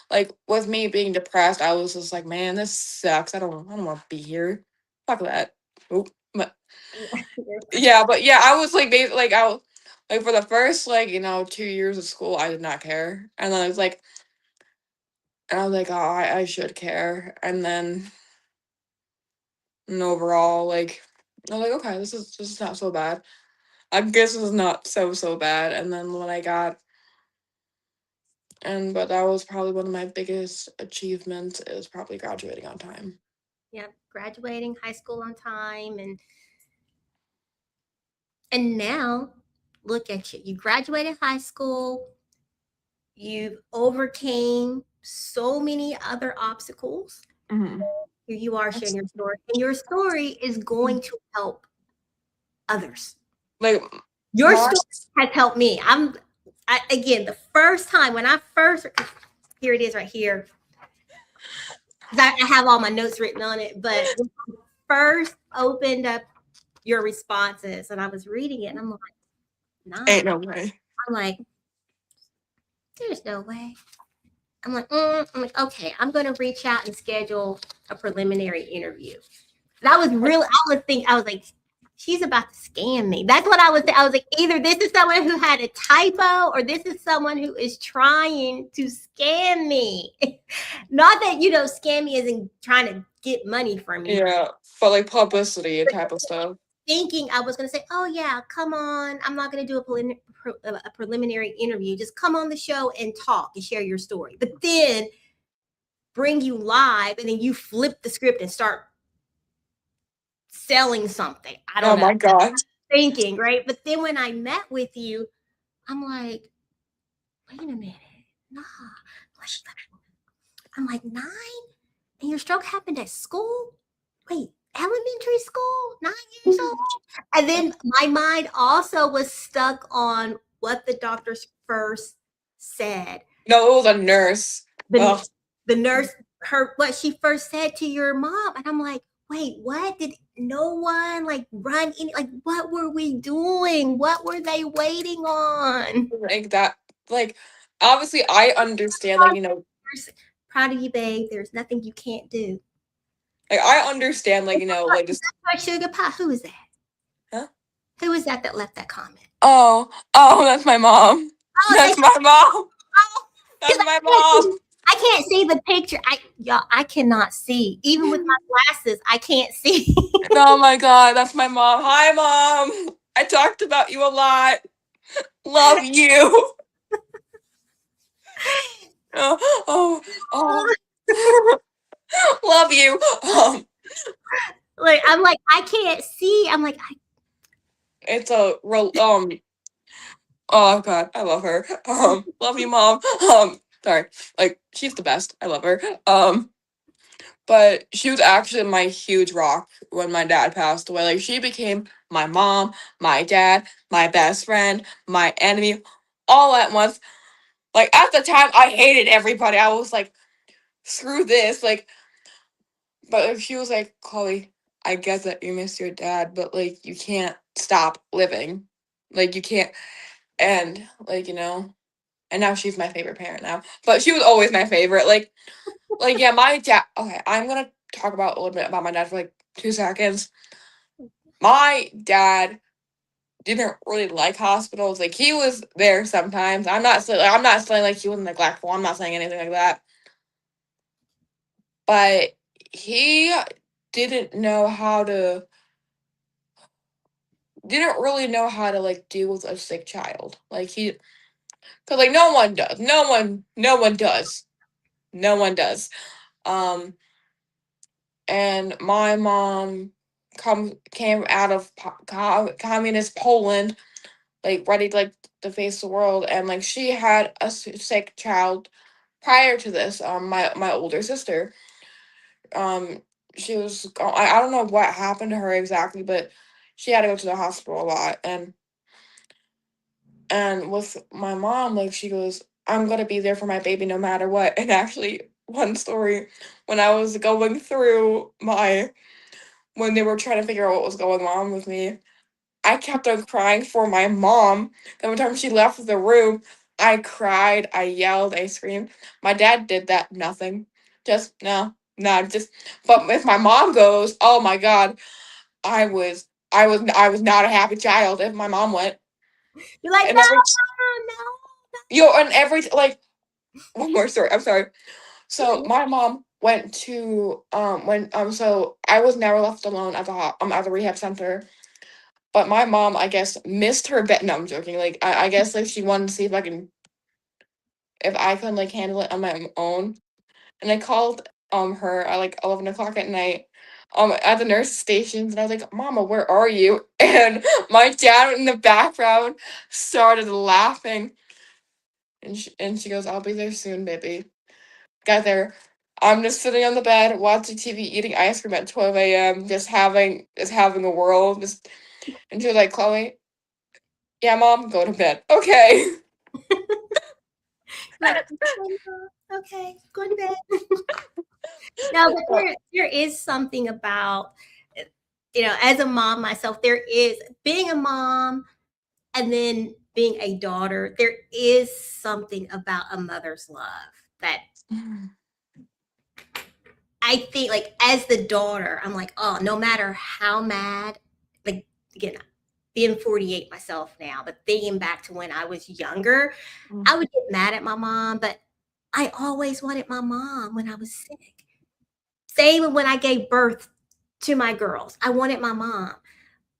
like with me being depressed, I was just like, man, this sucks. I don't want to be here. Fuck that. Oop. But yeah, but yeah, I was like like I was like for the first 2 years of school, I did not care, and then I was like, oh, I should care, and then and overall, like I was like, okay, this is not so bad. I guess it's not so bad. And then when I got but that was probably one of my biggest achievements is probably graduating on time. Yeah, graduating high school on time, and now look at you. You graduated high school. You've overcame so many other obstacles. Mm-hmm. Here you are sharing your story, and your story is going to help others. Like Your story has helped me. Again, the first time when I first, here it is right here. I have all my notes written on it, but when I first opened up your responses and I was reading it, and I'm like, ain't no way. I'm like, there's no way. I'm like, okay, I'm going to reach out and schedule a preliminary interview. And I was like, she's about to scam me. That's what I was like, either this is someone who had a typo or this is someone who is trying to scam me. Not that, scam me isn't trying to get money from me. Yeah, but like publicity and type of stuff. Thinking I was going to say, oh yeah, come on. I'm not going to do a preliminary interview. Just come on the show and talk and share your story. But then bring you live and then you flip the script and start selling something. I don't know. Oh my God. Thinking, right? But then when I met with you, I'm like, wait a minute. nah. Like, I'm like, 9? And your stroke happened at school? Wait, elementary school? 9 years old? And then my mind also was stuck on what the doctors first said. No, it was a nurse. The nurse, what she first said to your mom. And I'm like, wait, what? Did no one like run in? Like, what were we doing? What were they waiting on? Like that, like, obviously I understand, like, Proud of you, babe. There's nothing you can't do. like, I understand, like, like, just my sugar pie. Who is that? Huh? Who is that left that comment? Oh, that's my mom. That's my mom. That's my mom. I can't see the picture. I cannot see. Even with my glasses, I can't see. Oh my God, that's my mom. Hi, Mom. I talked about you a lot. Love you. Oh. Love you. Like, I'm like, I can't see. I'm like, it's a real oh God, I love her. Love you, Mom. Sorry, like, she's the best. I love her. But she was actually my huge rock when my dad passed away. Like, she became my mom, my dad, my best friend, my enemy, all at once. Like, at the time, I hated everybody. I was like, screw this. Like, but if she was like, Chloe, I get that you miss your dad, but like, you can't stop living. Like, you can't. And like, and now she's my favorite parent now. But she was always my favorite. Like, yeah, my dad. Okay, I'm gonna talk about a little bit about my dad for like 2 seconds. My dad didn't really like hospitals. Like, he was there sometimes. I'm not saying like he was neglectful. I'm not saying anything like that. But he didn't really know how to like deal with a sick child. Like, cause like no one does. No one does. No one does. And my mom came out of communist Poland, like, ready to face the world, and like, she had a sick child prior to this. My older sister, um, she was I don't know what happened to her exactly, but she had to go to the hospital a lot, and with my mom, like, she goes, I'm gonna be there for my baby no matter what. And actually, one story, when I was going through when they were trying to figure out what was going on with me, I kept on crying for my mom. Every time she left the room, I cried, I yelled, I screamed. My dad did that, nothing. Just, no, just, but if my mom goes, oh my God, I was not a happy child if my mom went. You're like, And no. And every, like, one more story, I'm sorry. So my mom went to so I was never left alone at the rehab center. But my mom, I guess, missed her bed. No, I'm joking. Like, I guess, like, she wanted to see if I could like handle it on my own. And I called her at like 11 o'clock at night at the nurse stations, and I was like, Mama, where are you? And my dad in the background started laughing. And she goes, I'll be there soon, baby. Got there. I'm just sitting on the bed, watching TV, eating ice cream at 12 a.m., just having a whirl. And she was like, Chloe, yeah, Mom, go to bed. Okay. Like, okay, going to bed. No, but there is something about, as a mom myself, there is being a mom and then being a daughter, there is something about a mother's love that I think, like, as the daughter, I'm like, oh, no matter how mad, like, again, being 48 myself now, but thinking back to when I was younger, I would get mad at my mom, but I always wanted my mom when I was sick. Same when I gave birth to my girls. I wanted my mom.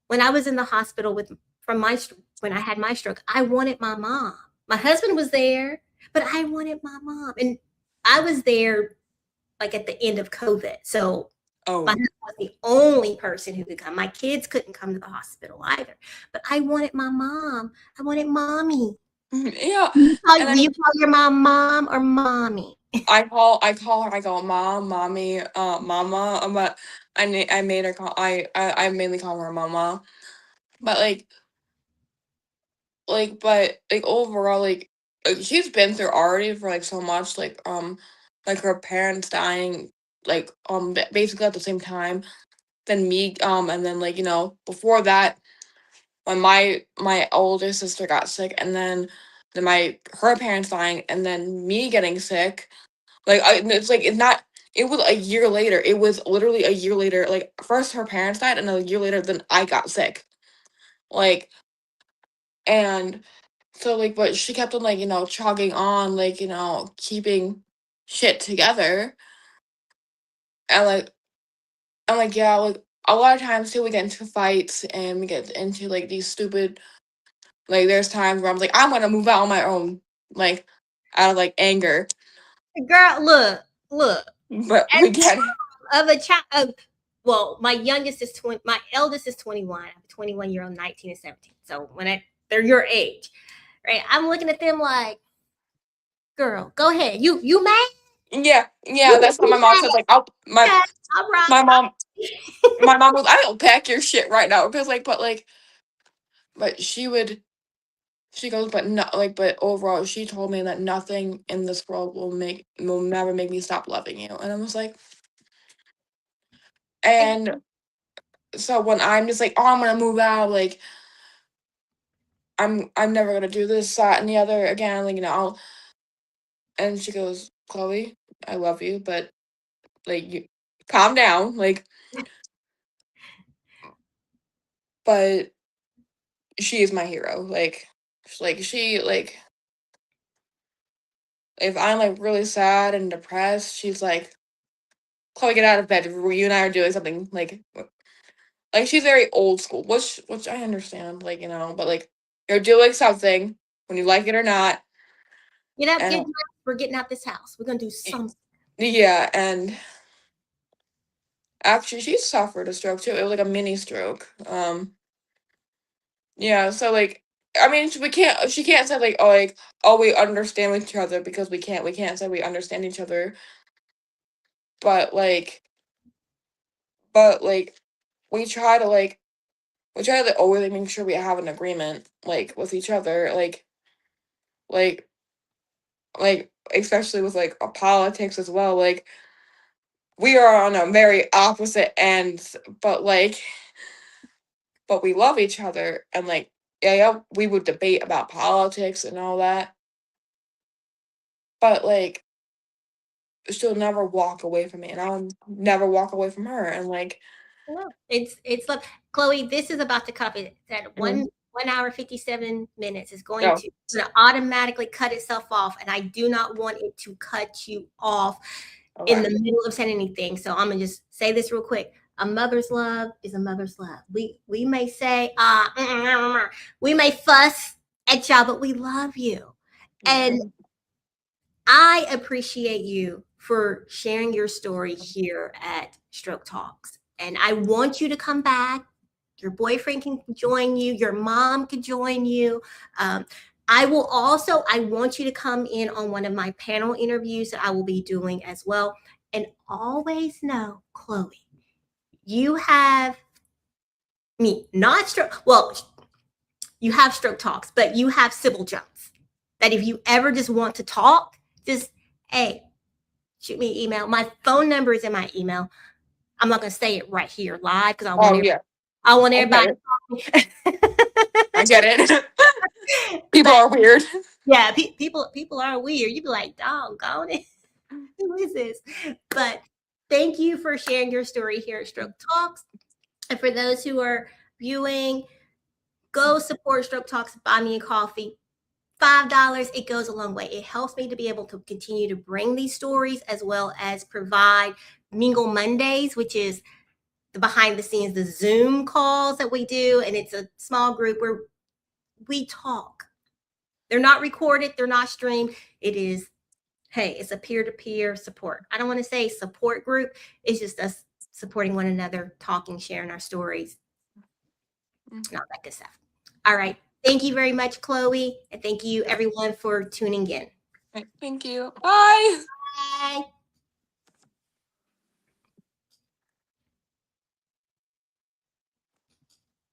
When I was in the hospital when I had my stroke, I wanted my mom. My husband was there, but I wanted my mom. And I was there like at the end of COVID. So my husband was the only person who could come. My kids couldn't come to the hospital either. But I wanted my mom. I wanted mommy. Yeah. Do And you then call your mom or mommy? I call her, I go, "Mom, mommy, mama," but I made her call I mainly call her mama. But, but, overall, she's been through already for, so much, like, her parents dying, basically at the same time than me, and then, before that, when my older sister got sick, and then her parents dying, and then me getting sick. It's not. It was a year later. It was literally a year later. Like, first her parents died, and a year later, then I got sick. Like, and so, but she kept on, chugging on, keeping shit together, and yeah, a lot of times too, we get into fights, and we get into these stupid. There's times where I'm like, I'm gonna move out on my own, out of anger. Girl, look. But As we get it. of a child, well, my youngest is 20, my eldest is 21. I have a 21-year-old, 19 and 17. So they're your age, right? I'm looking at them like, girl, go ahead. You mad? Yeah, that's what my mom said. Okay, all right. My mom my mom was, I'll pack your shit right now, because but she goes, but no, but overall, she told me that nothing in this world will never make me stop loving you, and I was like, and so when I'm just like, oh, I'm gonna move out, I'm never gonna do this, that, and the other again, and she goes, Chloe, I love you, but you calm down, but she is my hero, she if I'm really sad and depressed, she's like, Chloe, get out of bed. You and I are doing something she's very old school, which I understand, but you're doing something when you like it or not. Get And dressed. We're getting out this house. We're gonna do something. yeah, and actually she suffered a stroke too. It was like a mini stroke. Yeah, so I mean, she can't say oh, we understand each other, because we can't say we understand each other, but but we try to always make sure we have an agreement with each other, like especially with politics as well, we are on a very opposite ends, but we love each other, and yeah, we would debate about politics and all that, but she'll never walk away from me, and I'll never walk away from her, and No, it's love. Chloe, this is about to cut off. It's at mm, 1 hour 57 minutes. Is going no, to automatically cut itself off, and I do not want it to cut you off in the okay, middle of saying anything. So I'm gonna just say this real quick. A mother's love is a mother's love. We may say we may fuss at y'all, but we love you, yeah, and I appreciate you for sharing your story here at Stroke Talks. And I want you to come back. Your boyfriend can join you, your mom can join you. I want you to come in on one of my panel interviews that I will be doing as well. And always know, Chloe, you have me, not stroke. Well, you have Stroke Talks, but you have Sybil Jones. That if you ever just want to talk, just, hey, shoot me an email. My phone number is in my email. I'm not going to say it right here live because oh yeah, I want I get everybody it, to I get it. People But are weird. yeah, people are weird. You'd be like, doggone it. Who is this? But thank you for sharing your story here at Stroke Talks. And for those who are viewing, go support Stroke Talks, buy me a coffee. $5, it goes a long way. It helps me to be able to continue to bring these stories as well as provide Mingle Mondays, which is the behind the scenes, the Zoom calls that we do. And it's a small group where we talk. They're not recorded, they're not streamed. It is, hey, it's a peer-to-peer support. I don't want to say support group. It's just us supporting one another, talking, sharing our stories, and all that good stuff. All right. Thank you very much, Chloe. And thank you everyone for tuning in. Thank you. Bye. Bye.